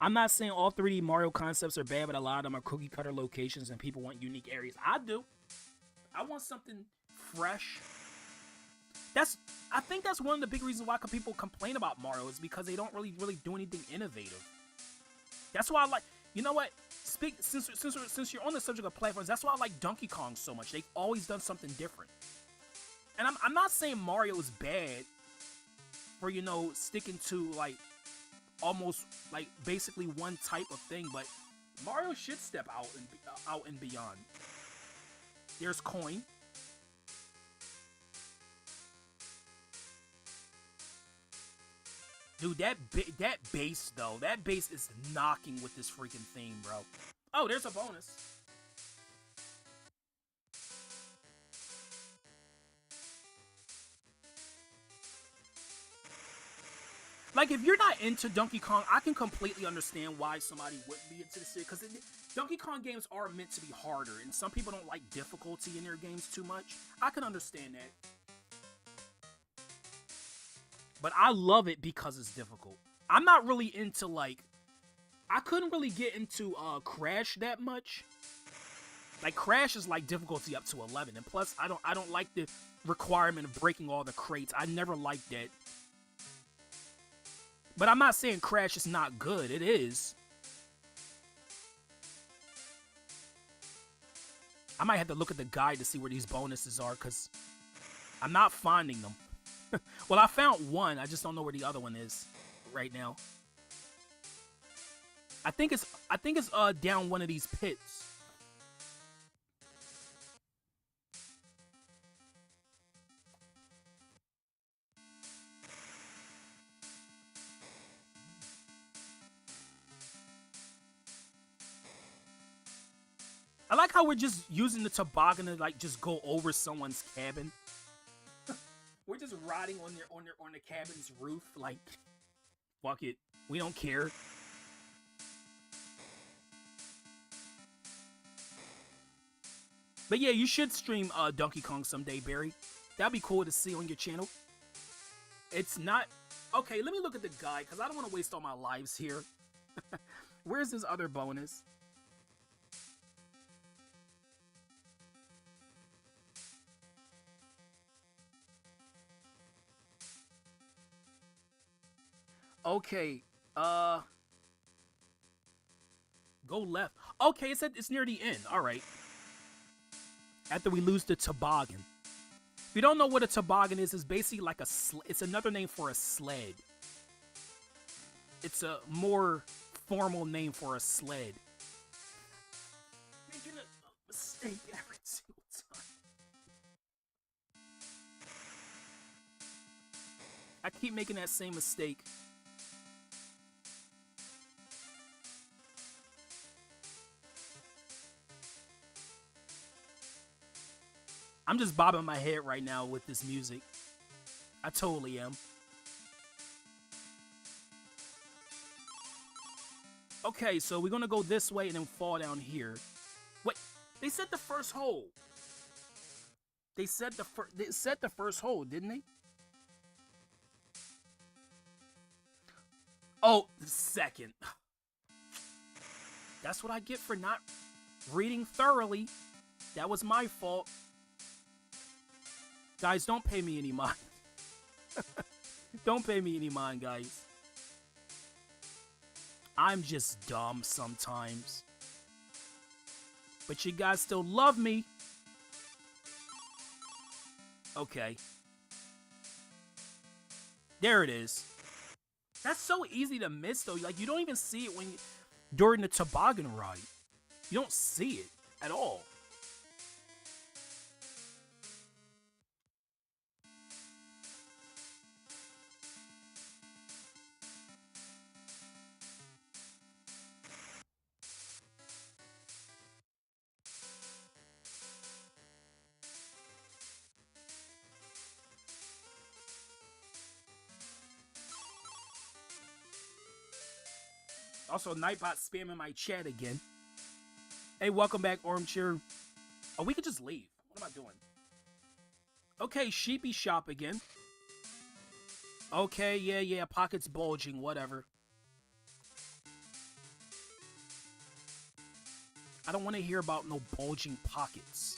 I'm not saying all 3D Mario concepts are bad, but a lot of them are cookie cutter locations and people want unique areas. I do. I want something fresh. I think that's one of the big reasons why people complain about Mario is because they don't really do anything innovative. That's why I like, you know what? since you're on the subject of platforms, that's why I like Donkey Kong so much. They've always done something different. And I'm not saying Mario is bad for, you know, sticking to like almost like basically one type of thing, but Mario should step out and beyond. There's coin. Dude, that bass though, that bass is knocking with this freaking theme, bro. Oh, there's a bonus. Like, if you're not into Donkey Kong, I can completely understand why somebody wouldn't be into this, because Donkey Kong games are meant to be harder, and some people don't like difficulty in their games too much. I can understand that. But I love it because it's difficult. I'm not really into, like, I couldn't really get into Crash that much. Like, Crash is like difficulty up to 11, and plus I don't like the requirement of breaking all the crates. I never liked that. But I'm not saying Crash is not good. It is. I might have to look at the guide to see where these bonuses are, because I'm not finding them. Well, I found one. I just don't know where the other one is right now. I think it's down one of these pits. I like how we're just using the toboggan to like just go over someone's cabin. We're just riding on the cabin's roof, like, fuck it, we don't care. But yeah, you should stream Donkey Kong someday, Barry. That'd be cool to see on your channel. It's not okay. Let me look at the guide, because I don't want to waste all my lives here. Where's this other bonus? Okay, go left. Okay, it's near the end. All right. After we lose the toboggan. If you don't know what a toboggan is, it's basically like it's another name for a sled. It's a more formal name for a sled. Making a mistake every single time. I keep making that same mistake. I'm just bobbing my head right now with this music. I totally am. Okay, so we're gonna go this way and then fall down here. Wait, they said the first hole. They said the first hole, didn't they? Oh, the second. That's what I get for not reading thoroughly. That was my fault. Guys, don't pay me any mind. Don't pay me any mind, guys. I'm just dumb sometimes. But you guys still love me. Okay. There it is. That's so easy to miss, though. Like, you don't even see it during the toboggan ride. You don't see it at all. Also, Nightbot spamming my chat again. Hey, welcome back, Armchair. Oh, we could just leave. What am I doing? Okay, Sheepy Shop again. Okay, yeah, pockets bulging, whatever. I don't want to hear about no bulging pockets.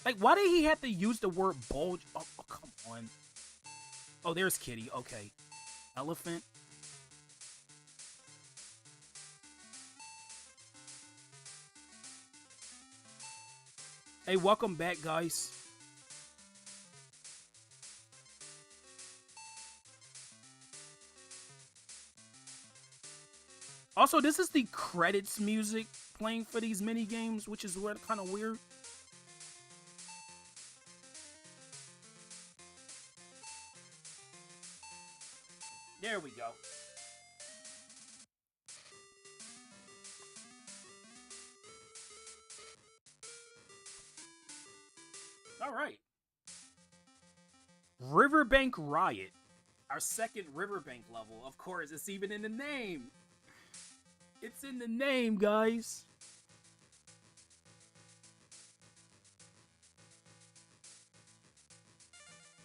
Like, why did he have to use the word bulge? Oh, come on. Oh, there's Kitty. Okay. Elephant. Hey, welcome back, guys. Also, this is the credits music playing for these mini games, which is kind of weird. There we go. All right. Riverbank Riot. Our second Riverbank level. Of course, it's even in the name. It's in the name, guys.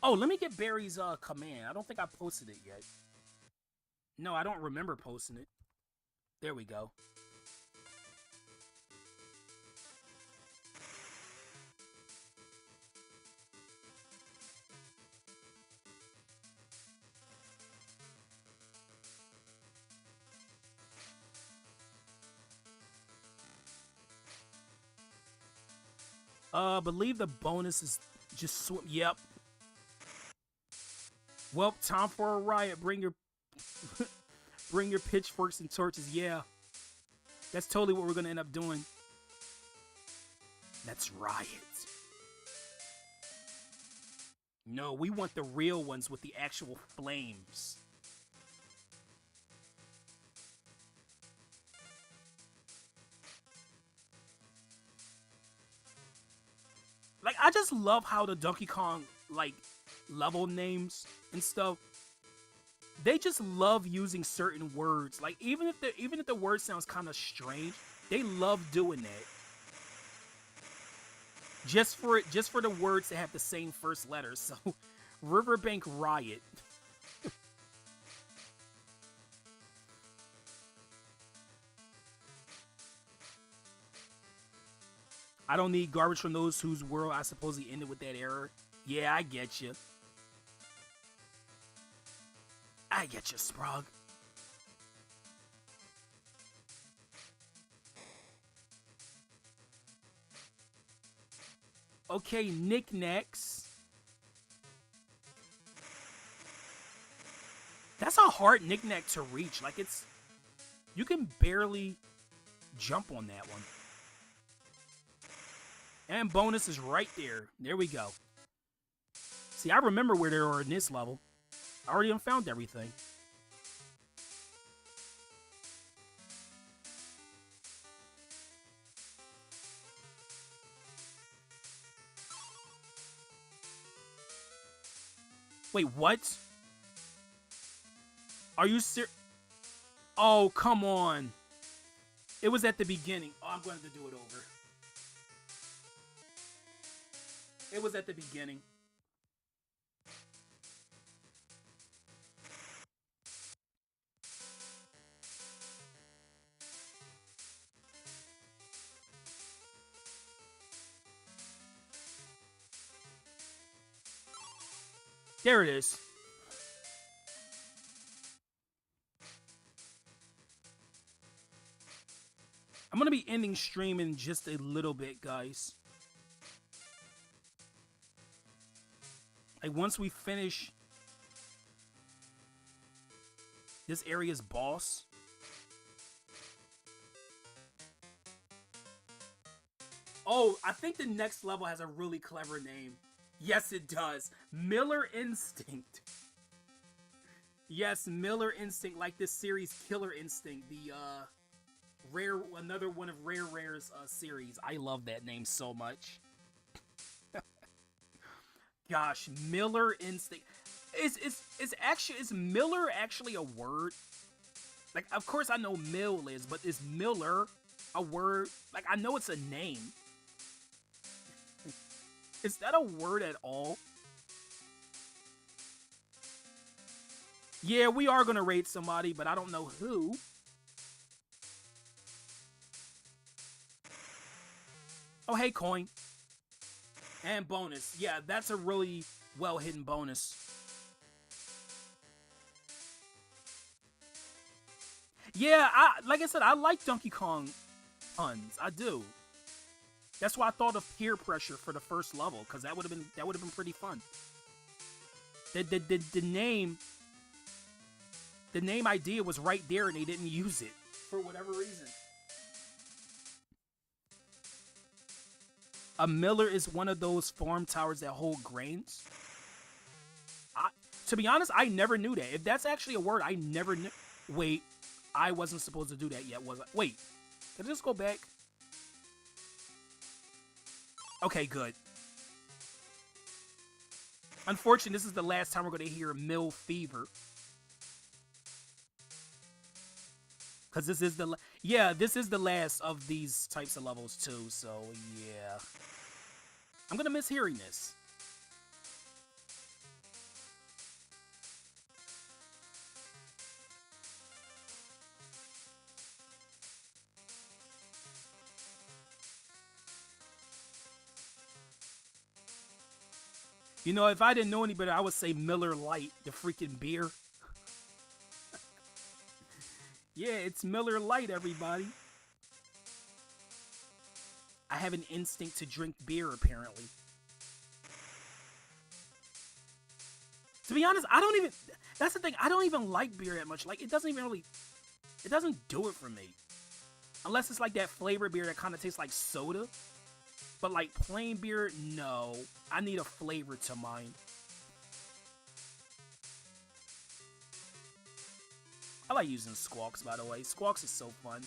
Oh, let me get Barry's command. I don't think I posted it yet. No, I don't remember posting it. There we go. Believe the bonus is just swim. Yep. Well, time for a riot. Bring your bring your pitchforks and torches. Yeah. That's totally what we're gonna end up doing. Let's riot. No, we want the real ones with the actual flames. Like, I just love how the Donkey Kong, like, level names and stuff, they just love using certain words. Like, even if the word sounds kind of strange, they love doing that. Just for the words to have the same first letter. So, Riverbank Riot. I don't need garbage from those whose world I supposedly ended with that error. Yeah, I get you. I get you, Sprog. Okay, knickknacks. That's a hard knickknack to reach. Like, it's... You can barely jump on that one. And bonus is right there. There we go. See, I remember where they were in this level. I already found everything. Wait, what? Are you serious? Oh, come on. It was at the beginning. Oh, I'm going to do it over. It was at the beginning. There it is. I'm going to be ending stream in just a little bit, guys. Like, once we finish this area's boss. Oh, I think the next level has a really clever name. Yes, it does. Miller Instinct. Yes, Miller Instinct, like this series Killer Instinct, the another one of Rare's series. I love that name so much. Gosh, Miller Instinct. Is Miller actually a word? Like, of course I know mill is, but is Miller a word? Like, I know it's a name. Is that a word at all? Yeah, we are gonna raid somebody, but I don't know who. Oh, hey, coin. And bonus. Yeah, that's a really well-hidden bonus. Yeah, like I said, I like Donkey Kong puns. I do. That's why I thought of peer pressure for the first level, because that would have been pretty fun. The name idea was right there and they didn't use it for whatever reason. A miller is one of those farm towers that hold grains. To be honest, I never knew that. If that's actually a word, I never knew. Wait, I wasn't supposed to do that yet, was I? Wait, can I just go back? Okay, good. Unfortunately, this is the last time we're going to hear mill fever. Because this is this is the last of these types of levels too, so yeah. I'm going to miss hearing this. You know, if I didn't know any better, I would say Miller Lite, the freaking beer. Yeah, it's Miller Lite, everybody. I have an instinct to drink beer, apparently. To be honest, that's the thing, I don't even like beer that much. Like, it doesn't do it for me. Unless it's like that flavored beer that kind of tastes like soda. But like plain beer, no. I need a flavor to mine. I like using Squawks, by the way. Squawks is so fun.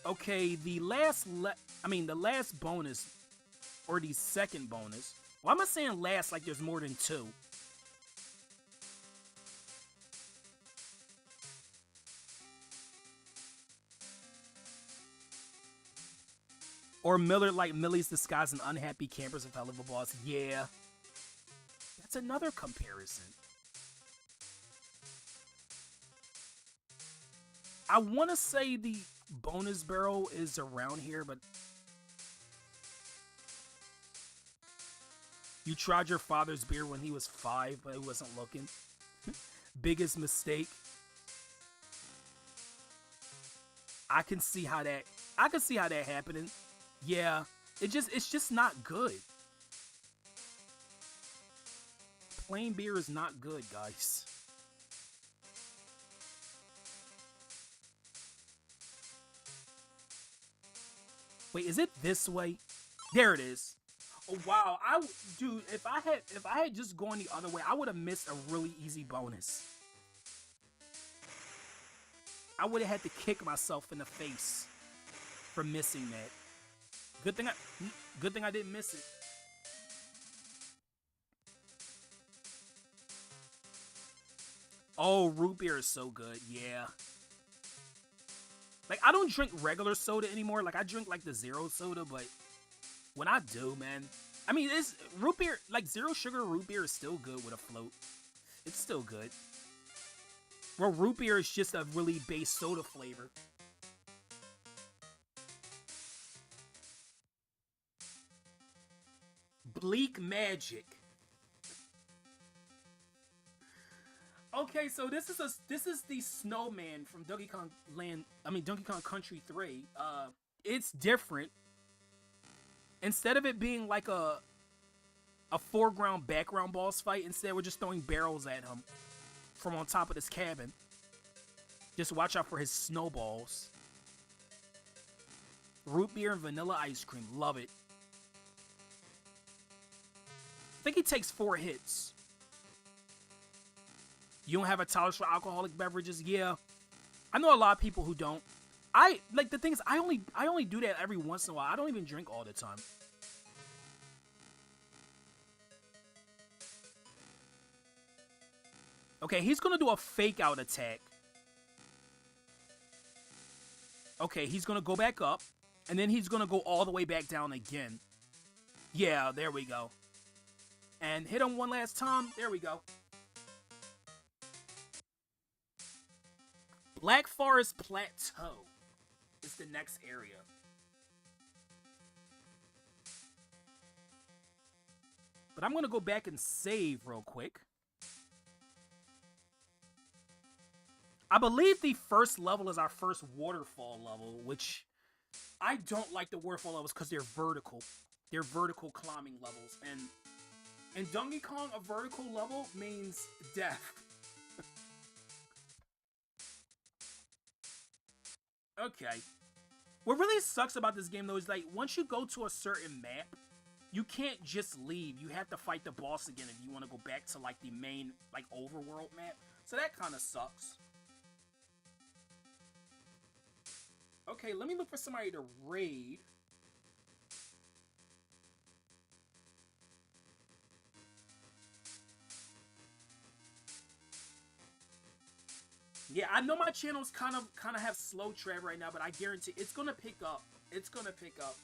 Okay, the last bonus, or the second bonus. Why am I saying last like there's more than two? Or Miller like Millie's disguised an unhappy campers of hell of a boss. Yeah. That's another comparison. I want to say the bonus barrel is around here, but... You tried your father's beer when he was 5, but he wasn't looking. Biggest mistake. I can see how that happening. Yeah, it's just not good. Plain beer is not good, guys. Wait, is it this way? There it is. Oh wow, dude, if I had just gone the other way, I would have missed a really easy bonus. I would have had to kick myself in the face for missing that. Good thing I didn't miss it. Oh, root beer is so good. Yeah. Like, I don't drink regular soda anymore. Like, I drink, like, the zero soda, but when I do, man, I mean, it's root beer, like, zero sugar root beer is still good with a float. It's still good. Well, root beer is just a really base soda flavor. Bleak Magic. Okay, so this is the snowman from Donkey Kong Country 3. It's different. Instead of it being like a foreground background boss fight, instead we're just throwing barrels at him from on top of this cabin. Just watch out for his snowballs. Root beer and vanilla ice cream, love it. I think he takes 4 hits. You don't have a tolerance for alcoholic beverages? Yeah. I know a lot of people who don't. The thing is, I only do that every once in a while. I don't even drink all the time. Okay, he's gonna do a fake out attack. Okay, he's gonna go back up, and then he's gonna go all the way back down again. Yeah, there we go. And hit him one last time. There we go. Black Forest Plateau is the next area. But I'm going to go back and save real quick. I believe the first level is our first waterfall level, which I don't like the waterfall levels because they're vertical. They're vertical climbing levels, and in Donkey Kong, a vertical level means death. Okay. What really sucks about this game, though, is like once you go to a certain map, you can't just leave. You have to fight the boss again if you want to go back to like the main like overworld map. So that kind of sucks. Okay, let me look for somebody to raid. Yeah, I know my channel's kind of have slow trap right now, but I guarantee it's gonna pick up. It's gonna pick up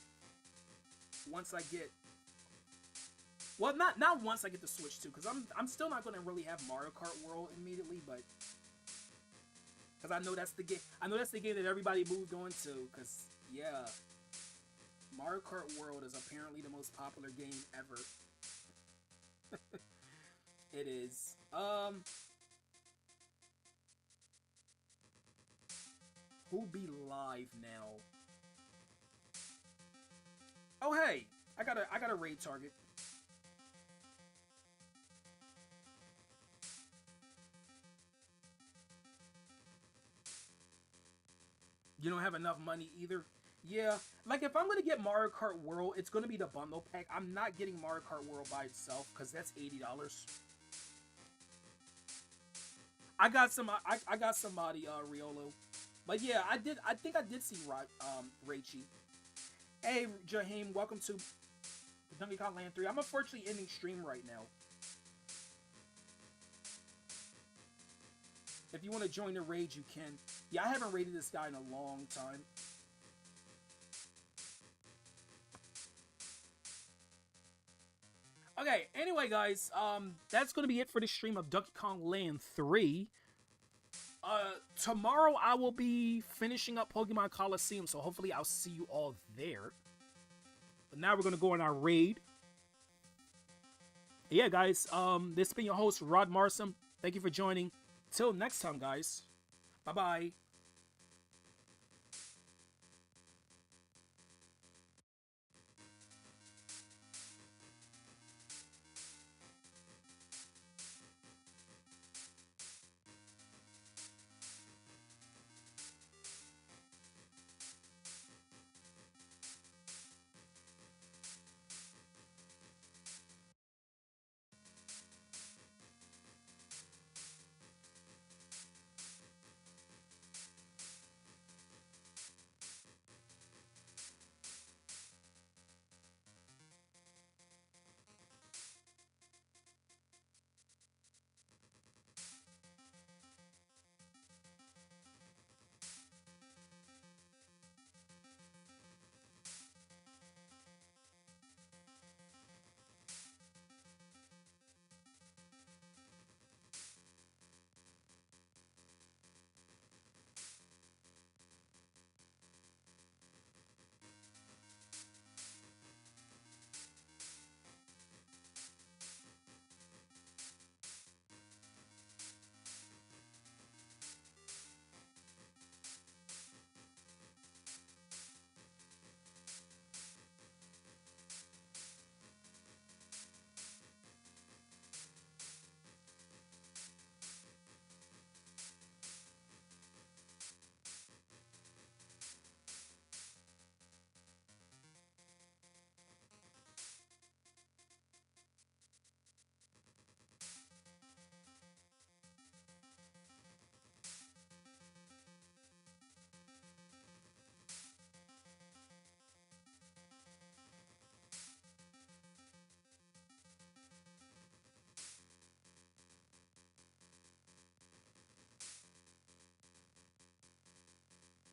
once I get. Well, not once I get the Switch too, because I'm still not gonna really have Mario Kart World immediately, but because I know that's the game. I know that's the game that everybody moved on to. Because yeah, Mario Kart World is apparently the most popular game ever. It is. Who be live now? Oh hey, I got a raid target. You don't have enough money either. Yeah, like if I'm gonna get Mario Kart World, it's gonna be the bundle pack. I'm not getting Mario Kart World by itself because that's $80. I got some. I got somebody, Riolo. But yeah, I think I did see Raichi. Hey, Jaheim, welcome to Donkey Kong Land 3. I'm unfortunately ending stream right now. If you want to join the raid, you can. Yeah, I haven't raided this guy in a long time. Okay, anyway, guys, that's going to be it for the stream of Donkey Kong Land 3. Tomorrow I will be finishing up Pokemon Coliseum, so hopefully I'll see you all there. But now we're going to go on our raid. Yeah, guys, this has been your host, Rod Marsom. Thank you for joining. Till next time, guys. Bye-bye.